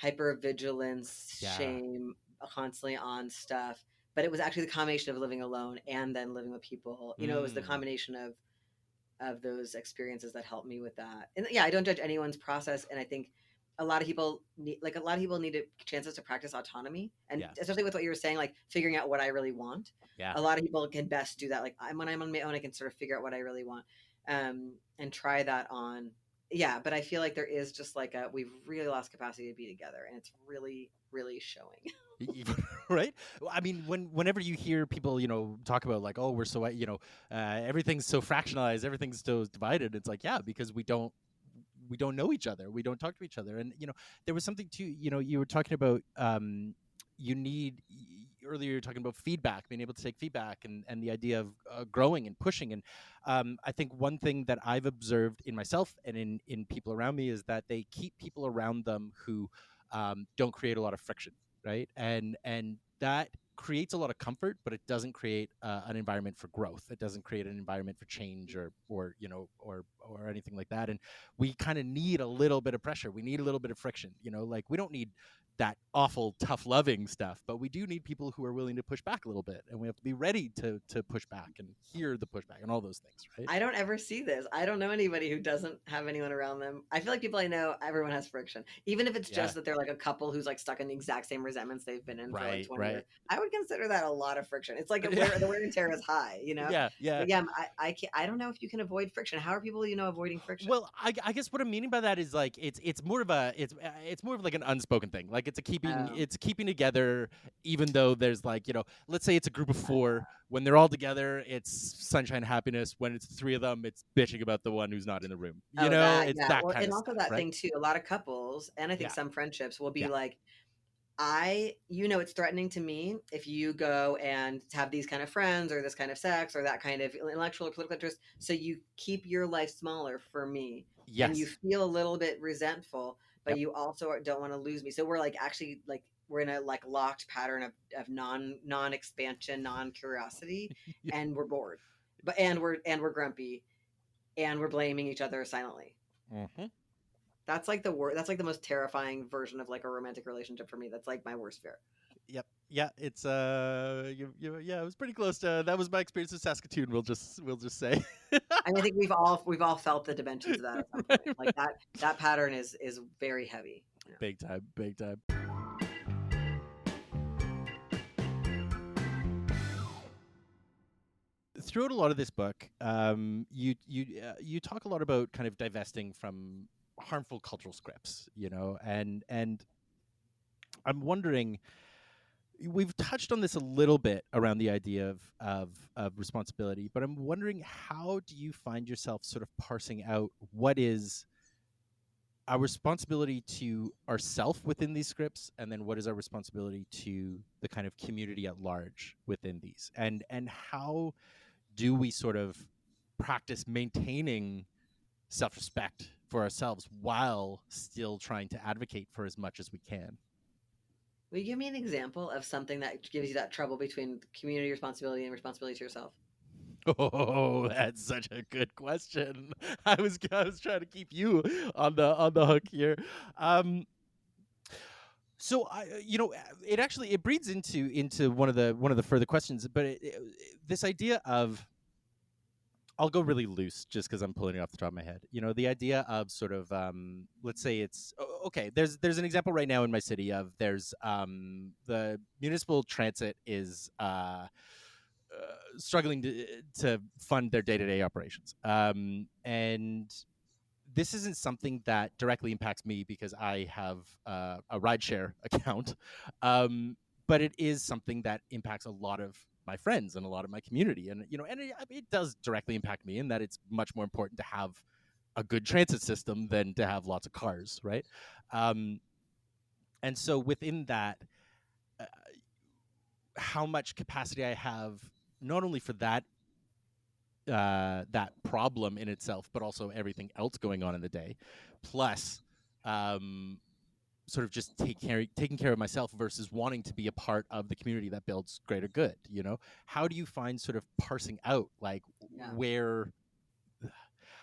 hypervigilance, yeah. shame, constantly on stuff. But it was actually the combination of living alone and then living with people. It was the Mm, combination of those experiences that helped me with that. And yeah, I don't judge anyone's process. And I think a lot of people need chances to practice autonomy. And yeah. especially with what you were saying, like figuring out what I really want. Yeah. A lot of people can best do that. Like when I'm on my own, I can sort of figure out what I really want, and try that on. Yeah, but I feel like there is just like we've really lost capacity to be together, and it's really, really showing. Right. Well, I mean, whenever you hear people talk about like, oh, we're so everything's so fractionalized, everything's so divided, it's like, yeah, because we don't know each other, we don't talk to each other. And there was something too, you were talking about, you need earlier, you're talking about feedback, being able to take feedback, and the idea of growing and pushing. And I think one thing that I've observed in myself and in people around me is that they keep people around them who don't create a lot of friction, right? And that creates a lot of comfort, but it doesn't create an environment for growth. It doesn't create an environment for change, or anything like that. And we kind of need a little bit of pressure. We need a little bit of friction. Like, we don't need that awful tough loving stuff, but we do need people who are willing to push back a little bit, and we have to be ready to push back and hear the pushback and all those things, right? I don't ever see this. I don't know anybody who doesn't have anyone around them. I feel like people I know, everyone has friction. Even if it's Yeah. just that they're like a couple who's like stuck in the exact same resentments they've been in for like Right, 20 years. right. I would consider that a lot of friction. It's like Yeah. the wear and tear is high, you know? Yeah, yeah. But yeah, I can't, I don't know if you can avoid friction. How are people, avoiding friction? Well, I guess what I'm meaning by that is like it's more of a it's more of like an unspoken thing. Like Oh, it's keeping together, even though there's like, let's say it's a group of four. When they're all together, it's sunshine happiness. When it's three of them, it's bitching about the one who's not in the room. oh, that, It's yeah. that Well, kind and of also stuff, that right? thing too, a lot of couples, and I think Yeah, some friendships will be yeah, like, it's threatening to me if you go and have these kind of friends or this kind of sex or that kind of intellectual or political interest. So you keep your life smaller for me and you yes, feel a little bit resentful, but yep, you also don't want to lose me. So we're like actually like we're in a like locked pattern of non expansion, non curiosity, yeah. and we're bored. But we're grumpy and we're blaming each other silently. Hmm. That's like the worst. That's like the most terrifying version of like a romantic relationship for me. That's like my worst fear. Yep. Yeah, it's yeah, it was pretty close to that was my experience in Saskatoon, we'll just say. I mean, I think we've all felt the dimensions of that at some point. Like Right. that pattern is very heavy. Yeah. Big time, big time. Throughout a lot of this book, you talk a lot about kind of divesting from harmful cultural scripts, and I'm wondering, we've touched on this a little bit around the idea of responsibility, but I'm wondering, how do you find yourself sort of parsing out what is our responsibility to ourself within these scripts, and then what is our responsibility to the kind of community at large within these, and how do we sort of practice maintaining self-respect for ourselves while still trying to advocate for as much as we can? Will you give me an example of something that gives you that trouble between community responsibility and responsibility to yourself? Oh, that's such a good question. I was trying to keep you on the hook here. Um, so it actually it breeds into one of the further questions, but this idea of, I'll go really loose just because I'm pulling it off the top of my head. The idea of sort of, let's say it's okay. There's an example right now in my city of, there's the municipal transit is struggling to fund their day-to-day operations, and this isn't something that directly impacts me because I have a rideshare account, um, but it is something that impacts a lot of my friends and a lot of my community, and it does directly impact me in that it's much more important to have a good transit system than to have lots of cars, right? Um, and so within that, uh, how much capacity I have, not only for that problem in itself, but also everything else going on in the day, plus um, sort of just taking care of myself versus wanting to be a part of the community that builds greater good. How do you find sort of parsing out, like, Yeah. where,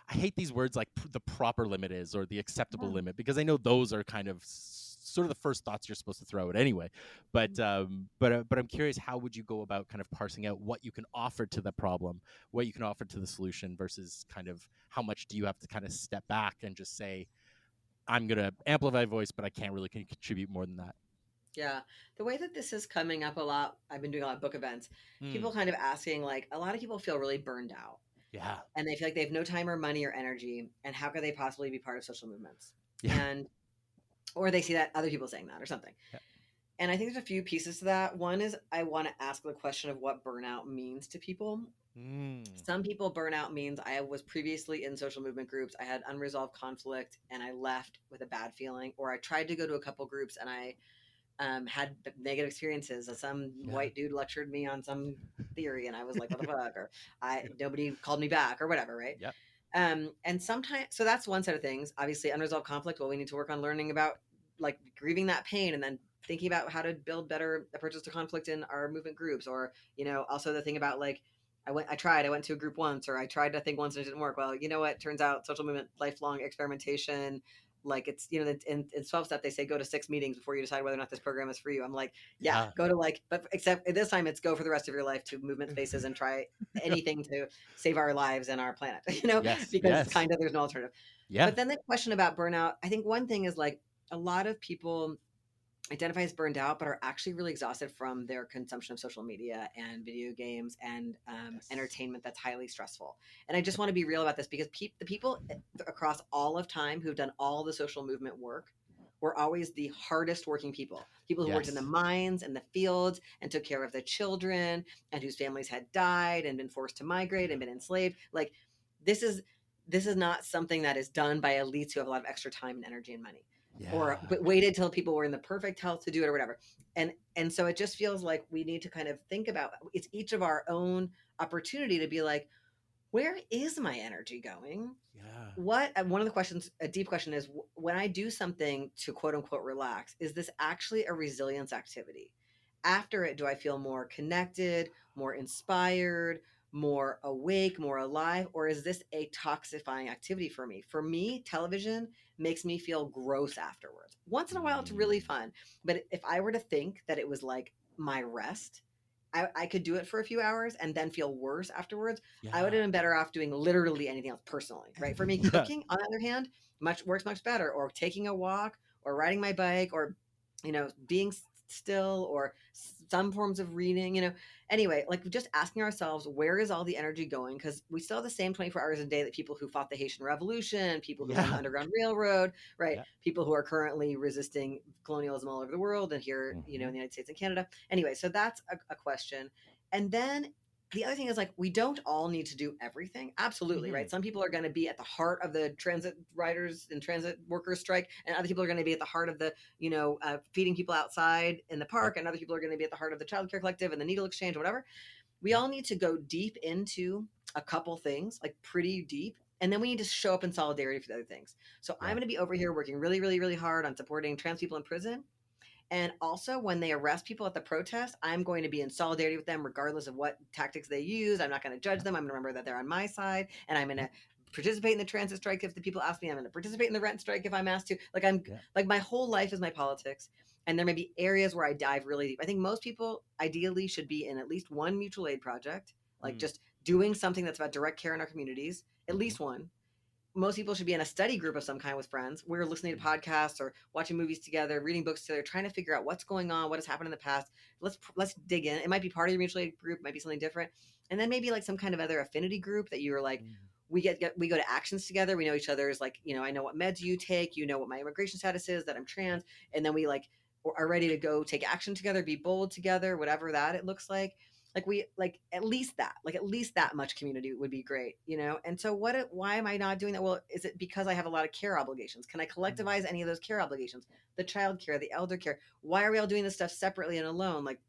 I hate these words like the proper limit is, or the acceptable Yeah. limit, because I know those are kind of sort of the first thoughts you're supposed to throw out anyway. But I'm curious, how would you go about kind of parsing out what you can offer to the problem, what you can offer to the solution, versus kind of how much do you have to kind of step back and just say, I'm gonna amplify voice, but I can't really contribute more than that. Yeah. The way that this is coming up a lot, I've been doing a lot of book events. Mm, People kind of asking, like, a lot of people feel really burned out yeah, and they feel like they have no time or money or energy. And how could they possibly be part of social movements? yeah, And, or they see that other people saying that or something. yeah. And I think there's a few pieces to that. One is I want to ask the question of what burnout means to people. Mm, Some people burnout means I was previously in social movement groups. I had unresolved conflict and I left with a bad feeling, or I tried to go to a couple groups and I had negative experiences. Some yeah, white dude lectured me on some theory and I was like, what the fuck? Or nobody called me back or whatever, right? yeah, And sometimes, so that's one set of things. Obviously, unresolved conflict. Well, we need to work on learning about like grieving that pain and then thinking about how to build better approaches to conflict in our movement groups. Or, also the thing about like, I went to a group once, or I tried to think once and it didn't work. Well, you know what? Turns out social movement, lifelong experimentation, Like it's, in 12 step, they say go to 6 meetings before you decide whether or not this program is for you. I'm like, yeah, Yeah. go to but except this time it's go for the rest of your life to movement spaces and try anything to save our lives and our planet, Yes. because Yes. kind of there's no alternative. Yeah. But then the question about burnout, I think one thing is like a lot of people identify as burned out, but are actually really exhausted from their consumption of social media and video games and Yes. entertainment that's highly stressful. And I just Yep. want to be real about this because the people across all of time who've done all the social movement work were always the hardest working people who worked in the Yes. mines and the fields and took care of the children and whose families had died and been forced to migrate and been enslaved. Like this is this is not something that is done by elites who have a lot of extra time and energy and money, or Yeah. but waited till people were in the perfect health to do it or whatever. And so it just feels like we need to kind of think about, it's each of our own opportunity to be like, where is my energy going? Yeah. What One of the questions, a deep question, is when I do something to quote unquote relax, is this actually a resilience activity? After it, do I feel more connected, more inspired, more awake, more alive, or is this a toxifying activity for me? For me, television makes me feel gross afterwards. Once in a while it's really Mm. fun, but if I were to think that it was like my rest, I could do it for a few hours and then feel worse afterwards. I would Yeah. have been better off doing literally anything else personally, right? For me, Yeah. cooking, on the other hand, much better, or taking a walk, or riding my bike, or being still, or some forms of reading. Anyway, like just asking ourselves, where is all the energy going? Because we still have the same 24 hours a day that people who fought the Haitian Revolution, people who ran the Yeah. Underground Railroad, right? Yeah. People who are currently resisting colonialism all over the world and here, in Hmm. the United States and Canada. Anyway, so that's a question. And then the other thing is, like, we don't all need to do everything. Absolutely, Hmm. right? Some people are going to be at the heart of the transit riders and transit workers strike, and other people are going to be at the heart of the, feeding people outside in the Yep. park, and other people are going to be at the heart of the child care collective and the needle exchange, or whatever. We Yep. all need to go deep into a couple things, like pretty deep. And then we need to show up in solidarity for the other things. So I'm Yeah. going to be over here working really, really, really hard on supporting trans people in prison. And also, when they arrest people at the protest, I'm going to be in solidarity with them, regardless of what tactics they use. I'm not going to judge Yep. them. I'm going to remember that they're on my side, and I'm going to Yep. participate in the transit strike if the people ask me. I'm going to participate in the rent strike if I'm asked to. Like I'm Yeah. like my whole life is my politics, and there may be areas where I dive really deep. I think most people ideally should be in at least one mutual aid project, like Mm. just doing something that's about direct care in our communities, at Hmm. least one. Most people should be in a study group of some kind with friends. We're listening to Mm. podcasts or watching movies together, reading books together, trying to figure out what's going on, what has happened in the past. Let's dig in. It might be part of your mutual aid group, it might be something different, and then maybe like some kind of other affinity gurp that you're like, Mm. we go to actions together. We know each other's, like, I know what meds you take. What my immigration status is, that I'm trans, and then we like are ready to go take action together, be bold together, whatever that it looks like. Like we like at least that much community would be great. And so why am I not doing that? Well, is it because I have a lot of care obligations? Can I Mm. collectivize any of those care obligations? The child care, the elder care. Why are we all doing this stuff separately and alone? Like,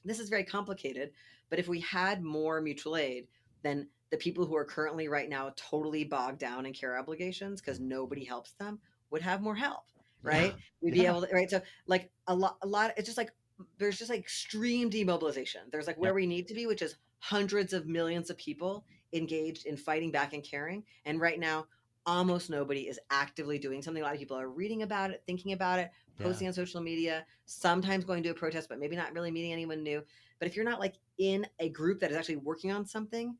this is very complicated. But if we had more mutual aid, then the people who are currently right now totally bogged down in care obligations because Mhm. nobody helps them would have more help, Yeah. right? We'd be Yeah. able to, right? So like a lot, it's just like there's just like extreme demobilization. There's like where Yep. we need to be, which is hundreds of millions of people engaged in fighting back and caring. And right now, almost nobody is actively doing something. A lot of people are reading about it, thinking about it, Yeah. posting on social media, sometimes going to a protest, but maybe not really meeting anyone new. But if you're not like in a group that is actually working on something,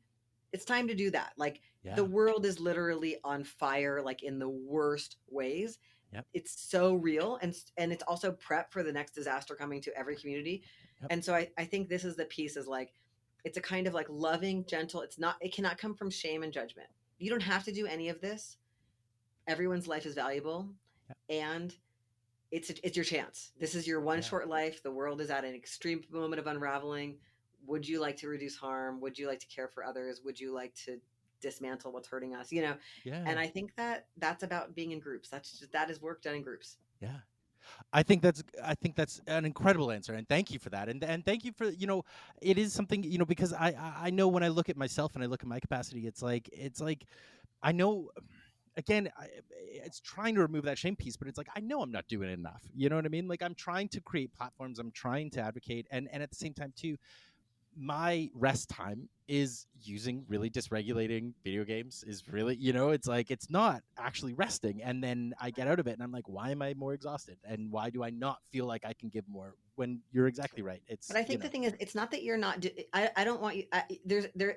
it's time to do that. Like the Yeah. world is literally on fire, like in the worst ways. Yep. It's so real, and it's also prep for the next disaster coming to every community. Yep. And so I think this is the piece, is like it's a kind of like loving, gentle. It cannot come from shame and judgment. You don't have to do any of this. Everyone's life is valuable, Yep. and it's your chance. This is your one Yeah. short life. The world is at an extreme moment of unraveling. Would you like to reduce harm? Would you like to care for others? Would you like to dismantle what's hurting us? Yeah. And I think that that's about being in groups. That is work done in groups. Yeah. I think that's an incredible answer, and thank you for that, and thank you for it is something because I know when I look at myself and I look at my capacity, it's like I know again it's trying to remove that shame piece, but it's like I know I'm not doing enough. You know what I mean? Like I'm trying to create platforms, I'm trying to advocate, and at the same time too, my rest time is using really dysregulating video games. Is really, you know, it's like it's not actually resting, and then I get out of it and I'm like, why am I more exhausted, and why do I not feel like I can give more? When you're exactly right, But it's, I you think the know. thing is, it's not that you're not. I don't want you.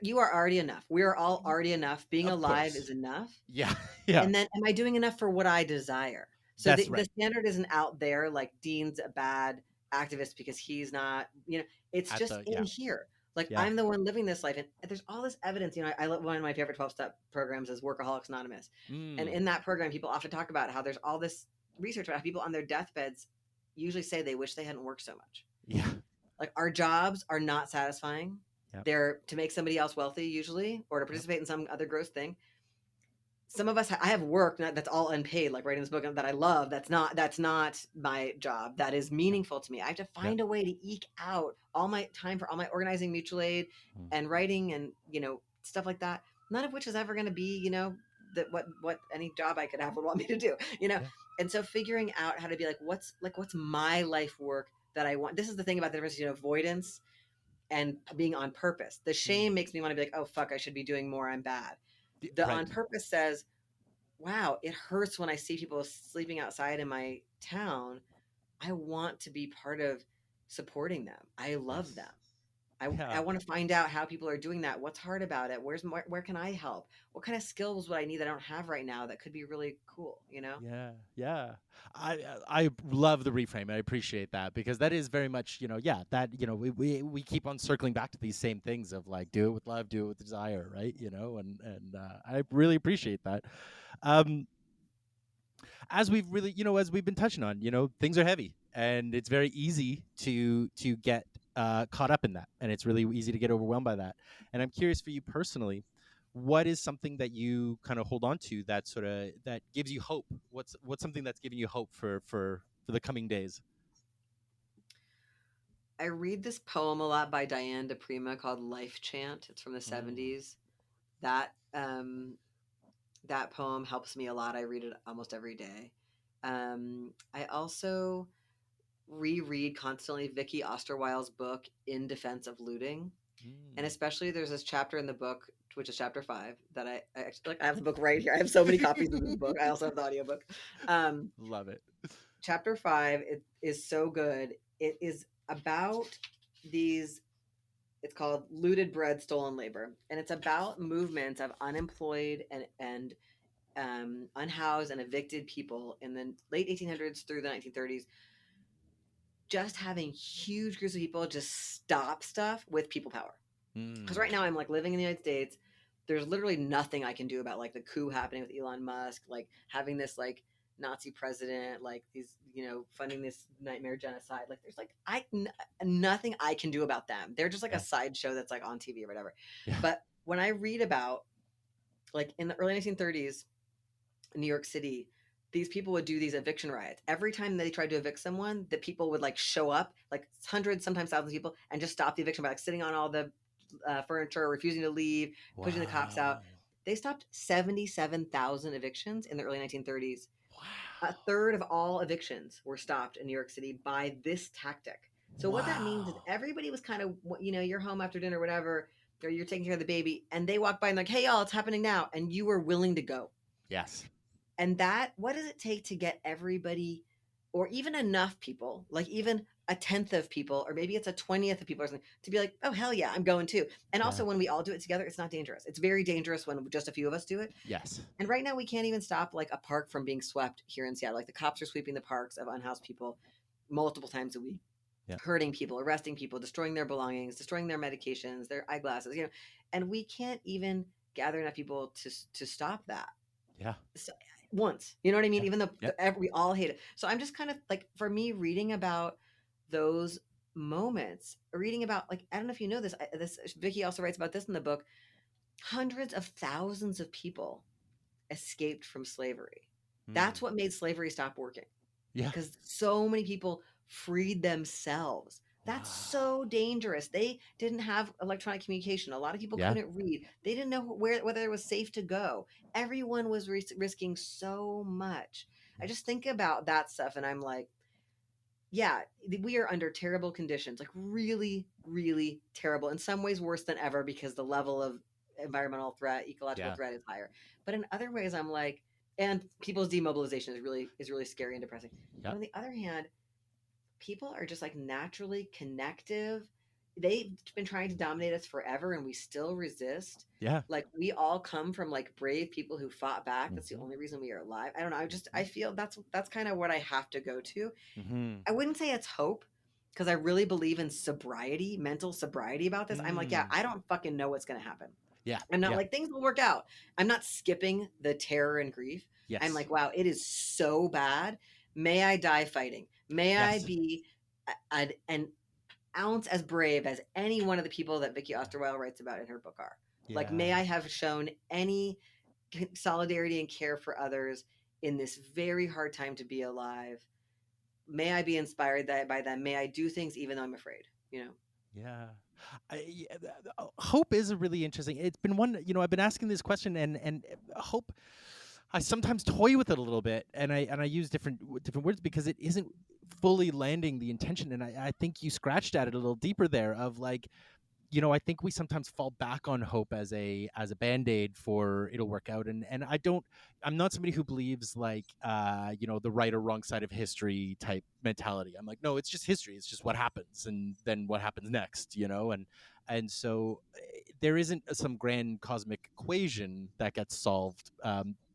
You are already enough. We are all already enough. Being Of alive is course. enough. Yeah. Yeah. And then, am I doing enough for what I desire? So That's the right. standard isn't out there like Dean's a bad activist because he's not. It's At just the, in yeah. here. Like Yeah. I'm the one living this life, and there's all this evidence. I love one of my favorite 12-step programs is Workaholics Anonymous, and Mm. in that program, people often talk about how there's all this research about how people on their deathbeds usually say they wish they hadn't worked so much. Yeah. Like our jobs are not satisfying. Yep. They're to make somebody else wealthy usually, or to Yep. participate in some other gross thing. Some of us, I have work that's all unpaid, like writing this book that I love. That's not my job. That is Yep. meaningful to me. I have to Yep. find a way to eke out all my time for all my organizing, mutual aid, Mm. and writing, and stuff like that. None of which is ever going to be, that what any job I could have would want me to do. Yeah. And so figuring out how to be what's my life work that I want. This is the thing about the difference between avoidance and being on purpose. The Mm. shame makes me want to be like, oh fuck, I should be doing more. I'm bad. The on Right. purpose says, wow, it hurts when I see people sleeping outside in my town. I want to be part of supporting them. I love them. Yes. I Yeah. want to find out how people are doing that. What's hard about it? Where can I help? What kind of skills would I need that I don't have right now that could be really cool? Yeah, yeah. I love the reframe. I appreciate that because that is very much, you know, yeah, that, you know, we keep on circling back to these same things of like do it with love, do it with desire, right? You know, and I really appreciate that. Um as we've really, you know, as we've been touching on, you know, things are heavy and it's very easy to get caught up in that, and it's really easy to get overwhelmed by that. And I'm curious for you personally, what is something that you kind of hold on to that sort of that gives you hope? What's something that's giving you hope for the coming days? I read this poem a lot by Diane DePrima called Life Chant. It's from the Mm. 70s. That poem helps me a lot. I read it almost every day. I also reread constantly Vicky Osterweil's book In Defense of Looting, and Mm. especially there's this chapter in the book, which is chapter 5, that I actually like. I have the book right here. I have so many copies of this book. I also have the audiobook. Um, Love it. chapter 5 it is so good. It is about these. It's called Looted Bread, Stolen Labor, and it's about movements of unemployed and unhoused and evicted people in the late 1800s through the 1930s, just having huge groups of people just stop stuff with people power. Because Mm. right now I'm like living in the United States. There's literally nothing I can do about like the coup happening with Elon Musk, like having this like Nazi president, like these, funding this nightmare genocide. Like there's like nothing I can do about them. They're just like a Yeah. sideshow that's like on TV or whatever. Yeah. But when I read about like in the early 1930s, in New York City, these people would do these eviction riots. Every time they tried to evict someone, the people would like show up, like hundreds, sometimes thousands of people, and just stop the eviction by like sitting on all the furniture, refusing to leave, pushing the cops out. Wow. They stopped 77,000 evictions in the early 1930s. A Wow. third of all evictions were stopped in New York City by this tactic. So what that means is Wow. everybody was kind of, you're home after dinner, whatever, or you're taking care of the baby, and they walk by and like, hey y'all, it's happening now, and you were willing to go. Yes. And that, what does it take to get everybody, or even enough people, like even a tenth of people, or maybe it's a 20th of people or something, to be like, oh, hell yeah, I'm going too. And Yeah. also, when we all do it together, it's not dangerous. It's very dangerous when just a few of us do it. Yes. And right now, we can't even stop like a park from being swept here in Seattle. Like the cops are sweeping the parks of unhoused people multiple times a week, Yeah. hurting people, arresting people, destroying their belongings, destroying their medications, their eyeglasses, and we can't even gather enough people to stop that. Yeah. So, once, you know what I mean? Yeah. Even though Yeah. we all hate it. So I'm just kind of like, for me, reading about those moments, reading about like, I don't know if you know this. This Vicky also writes about this in the book. Hundreds of thousands of people escaped from slavery. Mm. That's what made slavery stop working, Yeah. because so many people freed themselves. That's Wow. so dangerous. They didn't have electronic communication. A lot of people Yeah. couldn't read. They didn't know whether it was safe to go. Everyone was risking so much. I Yeah. just think about that stuff and I'm like, yeah, we are under terrible conditions, like really, really terrible. In some ways, worse than ever because the level of environmental threat, ecological Yeah. threat is higher. But in other ways, I'm like, and people's demobilization is really scary and depressing. But Yep. on the other hand, people are just like naturally connective. They've been trying to dominate us forever and we still resist. Yeah. Like we all come from like brave people who fought back. That's the Hmm. only reason we are alive. I don't know. I feel that's kind of what I have to go to. Hmm. I wouldn't say it's hope because I really believe in sobriety, mental sobriety about this. I'm like, yeah, Mm. I don't fucking know what's going to happen. Yeah. I'm not Yeah. like things will work out. I'm not skipping the terror and grief. I'm Yes. like, wow, it is so bad. May I die fighting. May I Yes. be an ounce as brave as any one of the people that Vicky Osterwile writes about in her book are. Like, Yeah. may I have shown any solidarity and care for others in this very hard time to be alive. May I be inspired by them. May I do things even though I'm afraid, you know? Yeah. Hope is a really interesting. It's been one, I've been asking this question, and hope. I sometimes toy with it a little bit, and I use different words because it isn't fully landing the intention. And I think you scratched at it a little deeper there of like, I think we sometimes fall back on hope as a band-aid for it'll work out. And I'm not somebody who believes like the right or wrong side of history type mentality. I'm like, no, it's just history. It's just what happens and then what happens next, and so there isn't some grand cosmic equation that gets solved.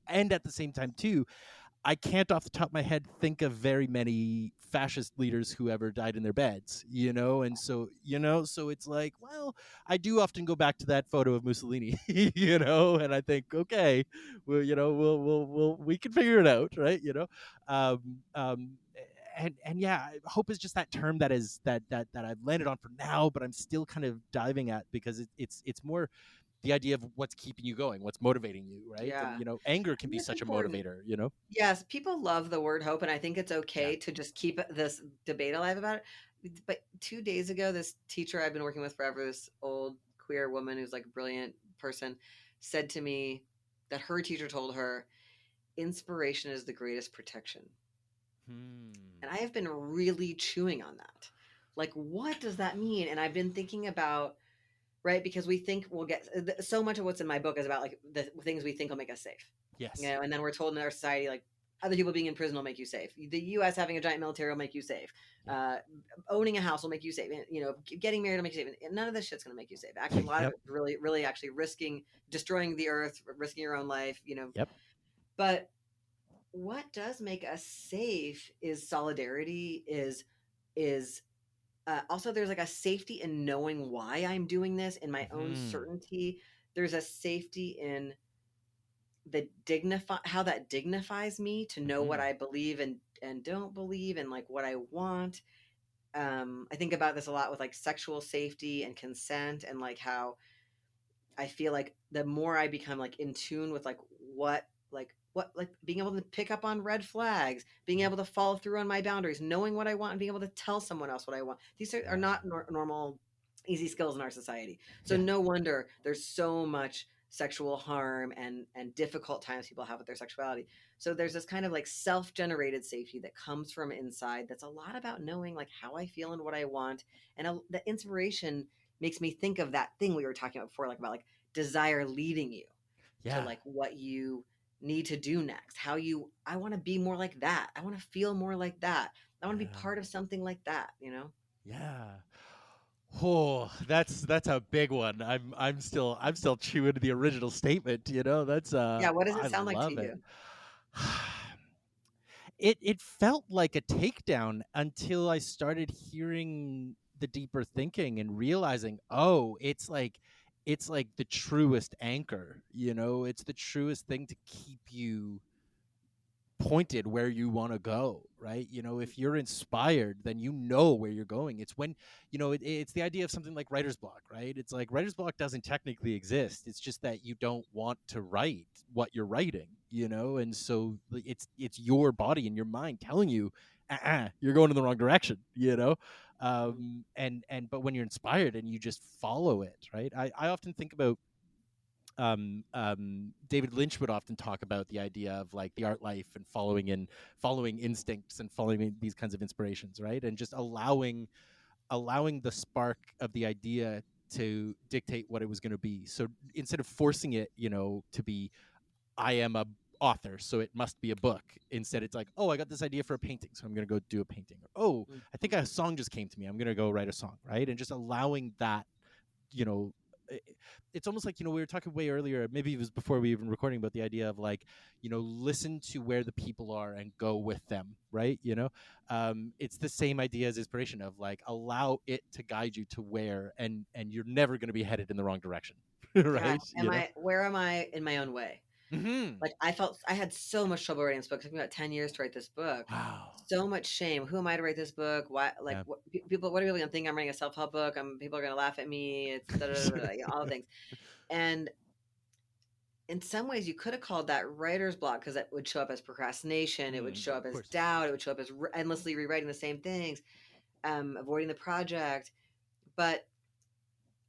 And at the same time too, I can't off the top of my head think of very many fascist leaders who ever died in their beds, and so it's like, well, I do often go back to that photo of Mussolini, and I think, okay, well, we can figure it out, right? Um, um, and yeah, hope is just that term that I've landed on for now, but I'm still kind of diving at because it's more the idea of what's keeping you going, what's motivating you, right? And Yeah. anger I can think be it's such a important. motivator. Yes, people love the word hope, and I think it's Yeah. okay to just keep this debate alive about it. But 2 days ago, this teacher I've been working with forever, this old queer woman who's like a brilliant person, said to me that her teacher told her, inspiration is the greatest protection. Hmm. And I have been really chewing on that. Like, what does that mean? And I've been thinking about, right, because we think we'll get so much of what's in my book is about like the things we think will make us safe, Yes. and then we're told in our society like other people being in prison will make you safe, the US having a giant military will make you safe, Yep. uh, owning a house will make you safe, getting married will make you safe, and none of this shit's going to make you safe. Actually, a lot of Yep. it really really actually risking destroying the earth, risking your own life, Yep. but what does make us safe is solidarity, is also there's like a safety in knowing why I'm doing this in my own Hmm. certainty. There's a safety in the dignify how that dignifies me to know what Hmm. I believe and don't believe and like what I want. I think about this a lot with like sexual safety and consent and like how I feel like the more I become like in tune with like being able to pick up on red flags, being Yeah. able to follow through on my boundaries, knowing what I want and being able to tell someone else what I want. These are Yeah. not normal, easy skills in our society. So Yeah. no wonder there's so much sexual harm and difficult times people have with their sexuality. So there's this kind of like self-generated safety that comes from inside that's a lot about knowing like how I feel and what I want. And the inspiration makes me think of that thing we were talking about before, like about like desire leading you to Yeah. like what you need to do next, how you I want to be more like that, I want to feel more like that, I want to be Yeah. part of something like that. Yeah. Oh, that's a big one. I'm still chewing the original statement. That's Yeah, what does it I sound like to love it. you? It felt like a takedown until I started hearing the deeper thinking and realizing, oh, it's like the truest anchor. It's the truest thing to keep you pointed where you want to go, right? If you're inspired, then where you're going. It's when it's the idea of something like writer's block, right? It's like writer's block doesn't technically exist. It's just that you don't want to write what you're writing, and so it's your body and your mind telling you, you're going in the wrong direction, Mhm. and but when you're inspired and you just follow it, right? I often think about David Lynch would often talk about the idea of like the art life and following instincts and following these kinds of inspirations, right? And just allowing the spark of the idea to dictate what it was going to be. So instead of forcing it, to be, I am a author, so it must be a book. Instead, it's like, oh, I got this idea for a painting, so I'm going to go do a painting. Or, oh, I think a song just came to me. I'm going to go write a song, right? And just allowing that, you know, it's almost like, we were talking way earlier, maybe it was before we even recording, about the idea of like, listen to where the people are and go with them, right? It's the same idea as inspiration of like, allow it to guide you to where, and you're never going to be headed in the wrong direction. Yeah. Right? Where am I in my own way? Mm-hmm. Like I felt I had so much trouble writing this book. It took me about 10 years to write this book. Wow. So much shame. Who am I to write this book? Why? Like, Yeah. what are people gonna think? I'm writing a self help book. People are gonna laugh at me. It's da, da, da, da, da, all the things. And in some ways, you could have called that writer's block because it would show up as procrastination. It would show Of up as course. doubt. It would show up as endlessly rewriting the same things, avoiding the project. But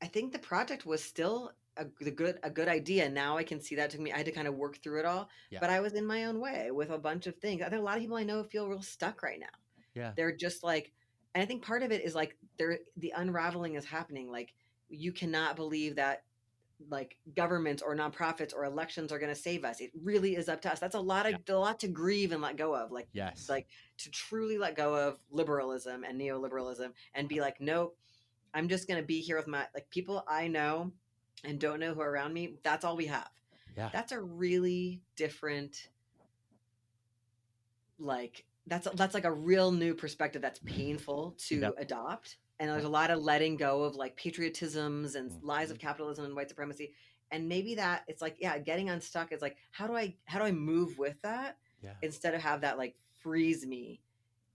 I think the project was still a good idea. Now I can see that. It took me. I had to kind of work through it all, Yeah. but I was in my own way with a bunch of things. I think a lot of people I know feel real stuck right now. Yeah. They're just like, and I think part of it is like the unraveling is happening. Like you cannot believe that like governments or nonprofits or elections are going to save us. It really is up to us. That's Yeah. a lot to grieve and let go of. Yes. Like to truly let go of liberalism and neoliberalism and be like, nope, I'm just going to be here with my like people I know and don't know who are around me. That's all we have. Yeah. That's a really different like that's like a real new perspective that's painful to Yep. adopt. And there's Yep. a lot of letting go of like patriotisms and lies Mhm. of capitalism and white supremacy. And maybe that it's like, yeah, getting unstuck is like, how do I move with that Yeah. instead of have that like freeze me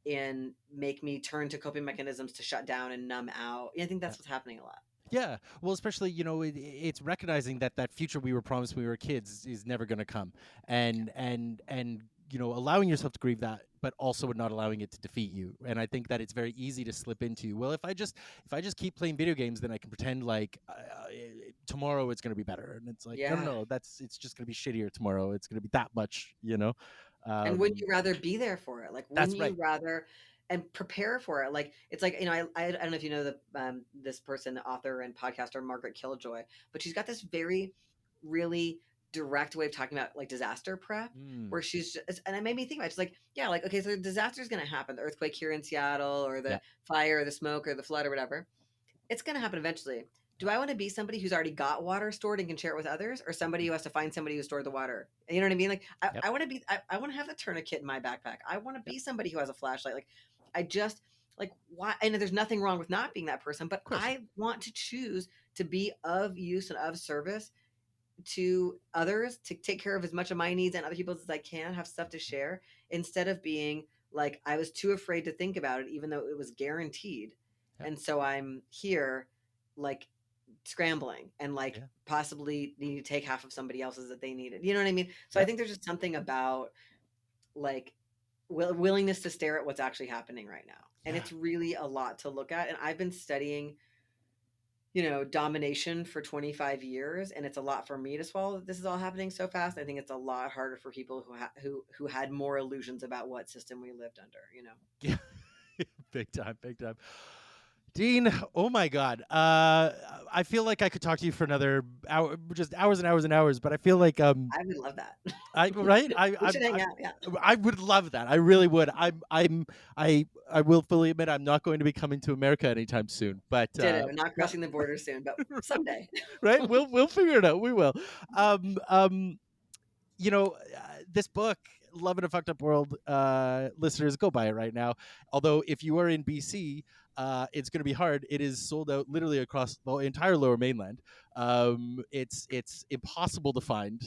and make me turn to coping mechanisms to shut down and numb out. I think Yeah. that's what's happening a lot. Yeah, well, especially it's recognizing that future we were promised when we were kids is never going to come, and allowing yourself to grieve that, but also not allowing it to defeat you. And I think that it's very easy to slip into, well, if I just keep playing video games, then I can pretend like tomorrow it's going to be better, and it's like, no, no, Yeah. no, it's just going to be shittier tomorrow. It's going to be that much. And wouldn't Um, you rather be there for it? Like, that's wouldn't you right. rather and prepare for it? Like, it's like, I don't know if you know this person, author and podcaster, Margaret Killjoy, but she's got this very, really direct way of talking about like disaster prep, Mm, where she's just, and it made me think about it. She's like, yeah, like, okay, so the disaster is going to happen, the earthquake here in Seattle, or yeah. the fire, or the smoke, or the flood, or whatever. It's going to happen eventually. Do I want to be somebody who's already got water stored and can share it with others, or somebody who has to find somebody who stored the water? You know what I mean? Like, Yep. I want to be, I want to have the tourniquet in my backpack. I want to Yep. be somebody who has a flashlight. Like, I just, like, why? And there's nothing wrong with not being that person, but Of course. I want to choose to be of use and of service to others, to take care of as much of my needs and other people's as I can, have stuff to share, instead of being like, I was too afraid to think about it, even though it was guaranteed. Yep. And so I'm here, like, scrambling and like Yeah. possibly need to take half of somebody else's that they needed. You know what I mean? So I Yep. think there's just something about like willingness to stare at what's actually happening right now. And Yeah. it's really a lot to look at. And I've been studying, domination for 25 years, and it's a lot for me to swallow that this is all happening so fast. I think it's a lot harder for people who had more illusions about what system we lived under. Yeah. Big time, big time. Dean, oh my God. I feel like I could talk to you for another hour, just hours and hours and hours, but I feel like I would love that. I right? We should hang out. Yeah. I would love that. I really would. I will fully admit I'm not going to be coming to America anytime soon, but Ditto. Not crossing the border soon, but someday. right? We'll figure it out. We will. Um um this book, Love in a Fucked Up World, listeners, go buy it right now. Although if you are in BC, it's going to be hard. It is sold out literally across the entire Lower Mainland. It's impossible to find.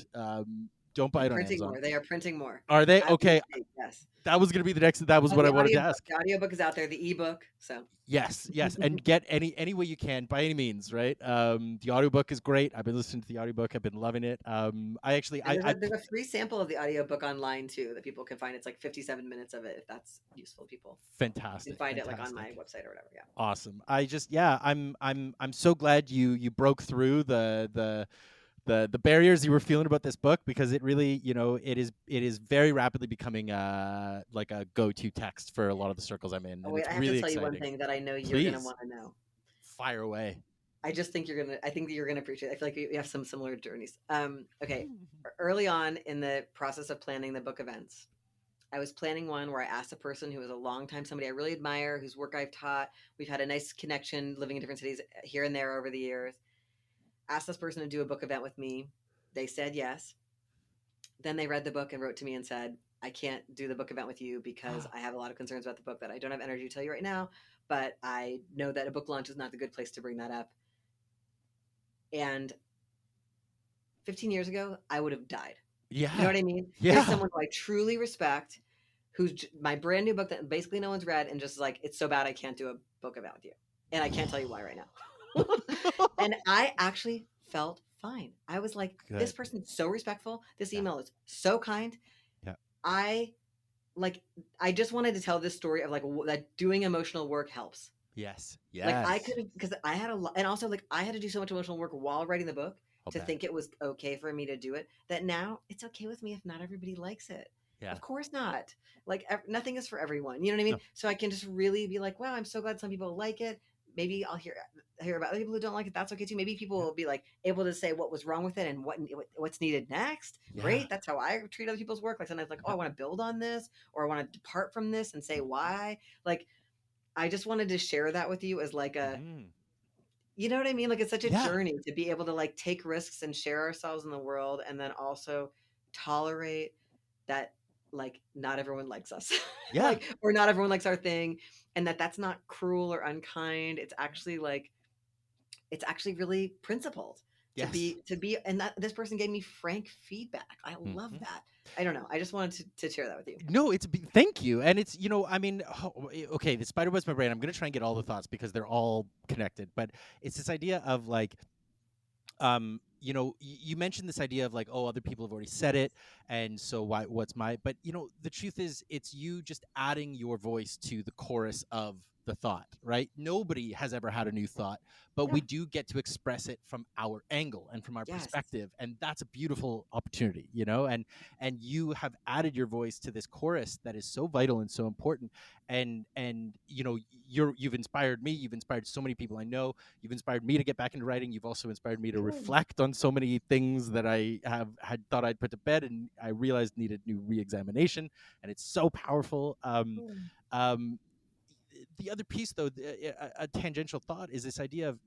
Don't buy And it on printing Amazon. more. They are printing more. Are they As we okay? speak, yes. That was going to be the next. That was Oh, what I wanted to ask. the audiobook is out there, the ebook. So Yes, yes, and get any way you can, by any means, right? The audiobook is great. I've been listening to the audiobook. I've been loving it. I actually, and I there's a free sample of the audiobook online too that people can find. It's like 57 minutes of it if that's useful to people. You can fantastic, find it like on my fantastic. website or whatever. Yeah. Awesome. I just, yeah, I'm so glad you broke through the barriers you were feeling about this book, because it really, it is very rapidly becoming like a go-to text for a lot of the circles I'm in, Oh and wait, it's I have to really tell you one exciting. thing that I know you're gonna Please want to know. fire away. I just think you're gonna. I think that you're gonna appreciate it. I feel like we have some similar journeys. Okay. Early on in the process of planning the book events, I was planning one where I asked a person who was a long time, somebody I really admire, whose work I've taught. We've had a nice connection living in different cities here and there over the years. Asked this person to do a book event with me. They said yes. Then they read the book and wrote to me and said, I can't do the book event with you because I have a lot of concerns about the book that I don't have energy to tell you right now. But I know that a book launch is not the good place to bring that up. And 15 years ago, I would have died. You know Yeah, what I mean? Here's yeah. someone who I truly respect, who's my brand new book that basically no one's read, and just like, it's so bad I can't do a book event with you. And I can't tell you why right now. And I actually felt fine. I was like, this Good. person is so respectful. This Yeah, email is so kind. yeah. I like, I just wanted to tell this story of like that doing emotional work helps. Yes, Like I yes. could have, because I had a lot, and also like I had to do so much emotional work while writing the book I'll to bet. think it was okay for me to do it. That now it's okay with me if not everybody likes it. Yeah. Of course not. Like nothing is for everyone. You know what I mean? No. So I can just really be like, wow, I'm so glad some people like it. Maybe I'll hear about other people who don't like it. That's okay too. Maybe people Yeah. will be like able to say what was wrong with it and what's needed next. Yeah. Great. That's how I treat other people's work. Like sometimes like, oh, Yeah. I want to build on this or I want to depart from this and say why. Like I just wanted to share that with you as like a, Mm-hmm. you know what I mean? Like it's such a Yeah. journey to be able to like take risks and share ourselves in the world and then also tolerate that like not everyone likes us. Yeah. Like or not everyone likes our thing and that's not cruel or unkind. It's actually like it's actually really principled Yes. to be and that this person gave me frank feedback. I love Mhm. that. I don't know. I just wanted to share that with you. No, thank you, and it's, I mean, okay, the spider web's my brain. I'm gonna try and get all the thoughts because they're all connected, but it's this idea of like, you mentioned this idea of like, oh, other people have already said it, and so what's my, but the truth is it's you just adding your voice to the chorus of the thought, right? Nobody has ever had a new thought, but Yeah. we do get to express it from our angle and from our Yes. perspective, and that's a beautiful opportunity, and you have added your voice to this chorus that is so vital and so important, and you've inspired me, you've inspired so many people I know. You've inspired me to get back into writing. You've also inspired me to Good. reflect on so many things that I had thought I'd put to bed, and I realized needed new re-examination. And it's so powerful. Good. Um, the other piece, though, a tangential thought, is this idea of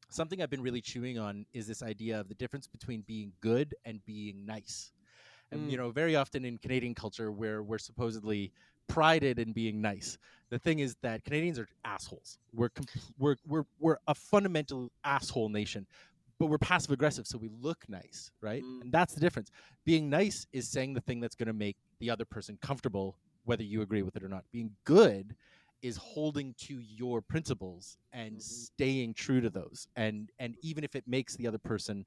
something I've been really chewing on is this idea of the difference between being good and being nice. And Mm, very often in Canadian culture, where we're supposedly prided in being nice, the thing is that Canadians are assholes. We're a fundamental asshole nation, but we're passive aggressive, so we look nice, right? mm, And that's the difference. Being nice is saying the thing that's going to make the other person comfortable, whether you agree with it or not. Being good is holding to your principles and mhm. staying true to those, and even if it makes the other person,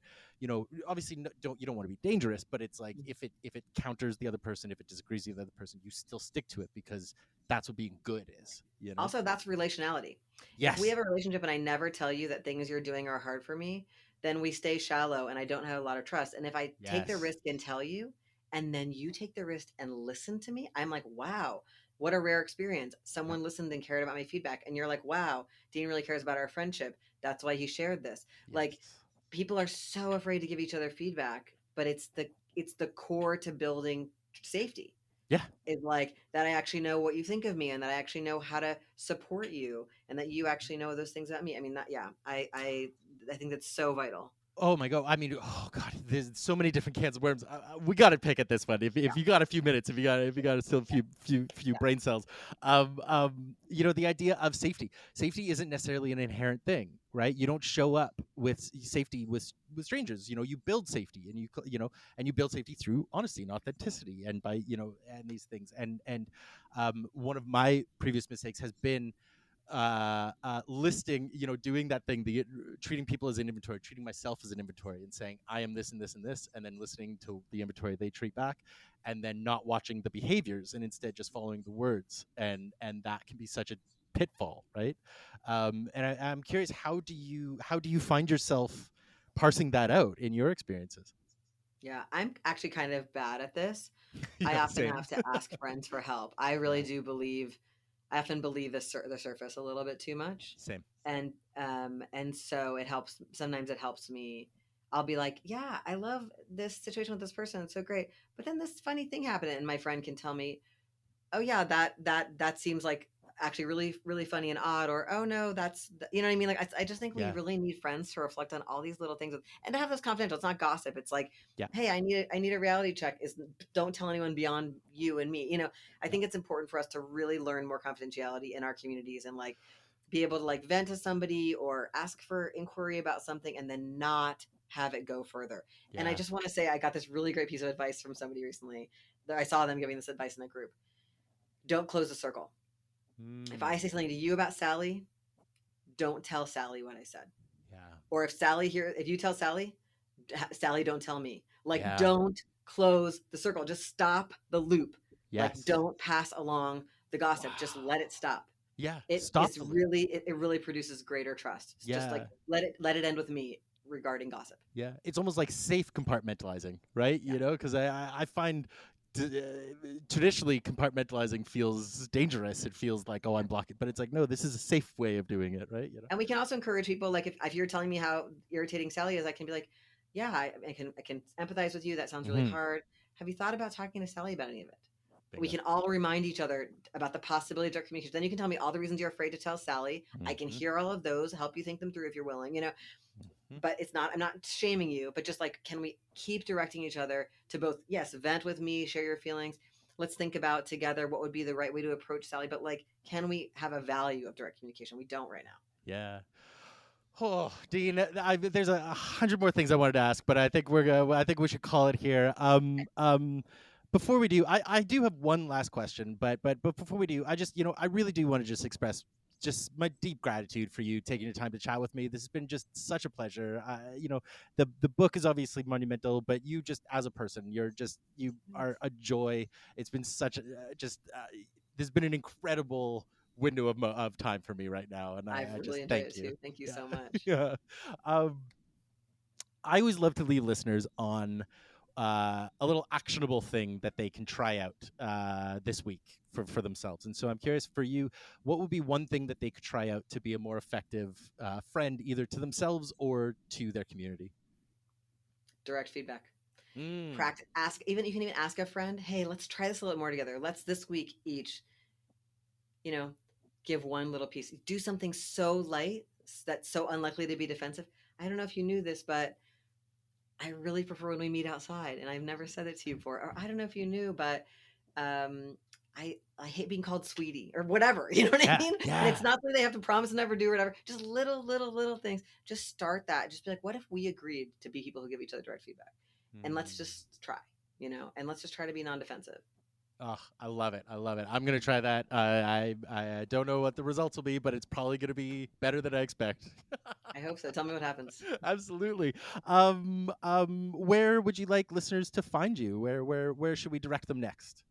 obviously, you don't want to be dangerous, but it's like if it counters the other person, if it disagrees with the other person, you still stick to it because that's what being good is. Also, that's relationality. If we Yes. have a relationship and I never tell you that things you're doing are hard for me, then we stay shallow and I don't have a lot of trust. And if I take the Yes. risk and tell you, and then you take the risk and listen to me, I'm like, wow, what a rare experience. Yeah. Someone listened and cared about my feedback. And you're like, wow, Dean really cares about our friendship. That's why he shared this. Like, Yes. people are so afraid to give each other feedback, but it's the core to building safety Yeah. is like that I actually know what you think of me and that I actually know how to support you and that you actually know those things about me. I mean that yeah, I think that's so vital. Oh my god! I mean, oh god, there's so many different cans of worms. We got to pick at this one. If you got a few minutes, if you got still a few Yeah. brain cells, the idea of safety. Safety isn't necessarily an inherent thing, right? You don't show up with safety with strangers. You build safety, and you build safety through honesty and authenticity, and by and these things. And one of my previous mistakes has been listing, doing that thing, the treating people as an inventory, treating myself as an inventory, and saying I am this and this and this, and then listening to the inventory they treat back, and then not watching the behaviors and instead just following the words, and that can be such a pitfall, right? And I'm curious, how do you find yourself parsing that out in your experiences. Yeah, I'm actually kind of bad at this. I Yeah, often same. have to ask friends for help. I Yeah, really do believe, I often believe the surface a little bit too much, same. and so it helps. Sometimes it helps me. I'll be like, yeah, I love this situation with this person. It's so great. But then this funny thing happened, and my friend can tell me, oh yeah, that seems like actually really funny and odd, or oh no, that's, you know what I mean, like I just think we Yeah, really need friends to reflect on all these little things, and to have this confidential. It's not gossip. It's like, yeah, hey, I need a reality check, is don't tell anyone beyond you and me, I yeah, think it's important for us to really learn more confidentiality in our communities, and like be able to like vent to somebody or ask for inquiry about something, and then not have it go further. And I yeah. just want to say, I got this really great piece of advice from somebody recently, that I saw them giving this advice in a group. Don't close the circle. If I Mm, say something to you about Sally, don't tell Sally what I said. yeah, Or if you tell Sally, Sally, don't tell me. Like, yeah. don't close the circle. Just stop the loop. Like, Yes. don't pass along the gossip. Just let Wow. it stop. Yeah. It Stop is the loop. really, it really produces greater trust. It's just like, Yeah. let it end with me regarding gossip. Yeah. It's almost like safe compartmentalizing, right? Yeah. Because I find traditionally compartmentalizing feels dangerous. It feels like, oh, Yeah. I'm blocking. But it's like, no, this is a safe way of doing it, right? And we can also encourage people, like if you're telling me how irritating Sally is, I can be like, yeah, I can empathize with you. That sounds really Hmm. hard. Have you thought about talking to Sally about any of it? We Bingo. can all remind each other about the possibility of direct communication. Then you can tell me all the reasons you're afraid to tell Sally. I can Hmm. hear all of those, help you think them through if you're willing, Hmm. but I'm not shaming you, but just like, can we keep directing each other to both, yes, vent with me, share your feelings. Let's think about together what would be the right way to approach Sally. But like, can we have a value of direct communication? We don't right now. Yeah. Oh, Dean, there's 100 more things I wanted to ask, but I think I think we should call it here. Before we do, I do have one last question, but before we do, I just I really do want to just express just my deep gratitude for you taking the time to chat with me. This has been just such a pleasure. The book is obviously monumental, but you just as a person, you are a joy. It's been such a just there's been an incredible window of time for me right now, and I've I really just enjoyed thank it you. too. Thank you Yeah, so much. yeah. Um, I always love to leave listeners on a little actionable thing that they can try out this week for themselves. And so I'm curious for you, what would be one thing that they could try out to be a more effective friend, either to themselves or to their community? Direct feedback. Mm, Practice. Ask. Even you can even ask a friend. Hey, let's try this a little more together. Let's this week each, you know, give one little piece. Do something so light that's so unlikely to be defensive. I don't know if you knew this, but I really prefer when we meet outside, and I've never said it to you before. Or I don't know if you knew, but um, I hate being called sweetie or whatever. You know what I yeah, mean? And it's yeah. not that they have to promise to never do or whatever. Just little things. Just start that. Just be like, what if we agreed to be people who give each other direct feedback, and let's Mm. just try. And let's just try to be non-defensive. Oh, I love it. I love it. I'm gonna try that. I don't know what the results will be, but it's probably gonna be better than I expect. I hope so. Tell me what happens. Absolutely. Where would you like listeners to find you? Where should we direct them next?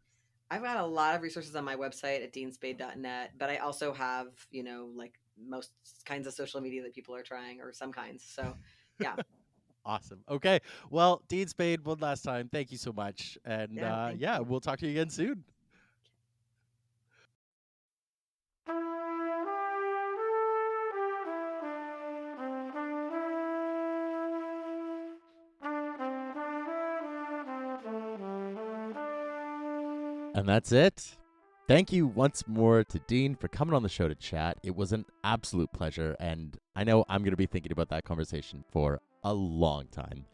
I've got a lot of resources on my website at deanspade.net, but I also have, like most kinds of social media that people are trying, or some kinds. So, yeah. Awesome. Okay. Well, Dean Spade, one last time. Thank you so much. And Yeah, thank yeah, you. we'll talk to you again soon. And that's it. Thank you once more to Dean for coming on the show to chat. It was an absolute pleasure, and I know I'm going to be thinking about that conversation for a long time.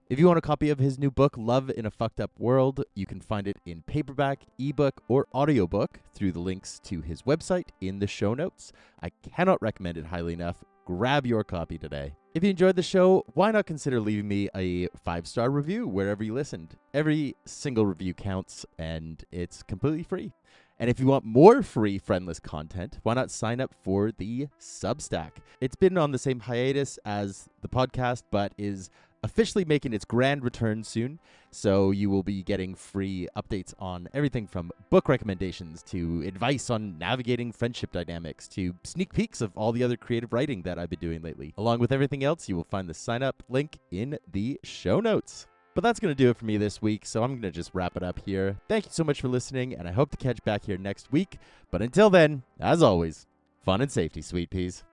If you want a copy of his new book, Love in a Fucked Up World, you can find it in paperback, ebook, or audiobook through the links to his website in the show notes. I cannot recommend it highly enough. Grab your copy today. If you enjoyed the show, why not consider leaving me a 5-star review wherever you listened? Every single review counts, and it's completely free. And if you want more free Friendless content, why not sign up for the Substack? It's been on the same hiatus as the podcast, but is officially making its grand return soon. So you will be getting free updates on everything from book recommendations to advice on navigating friendship dynamics to sneak peeks of all the other creative writing that I've been doing lately. Along with everything else, you will find the sign up link in the show notes. But that's going to do it for me this week, so I'm going to just wrap it up here. Thank you so much for listening, and I hope to catch you back here next week. But until then, as always, fun and safety, sweet peas.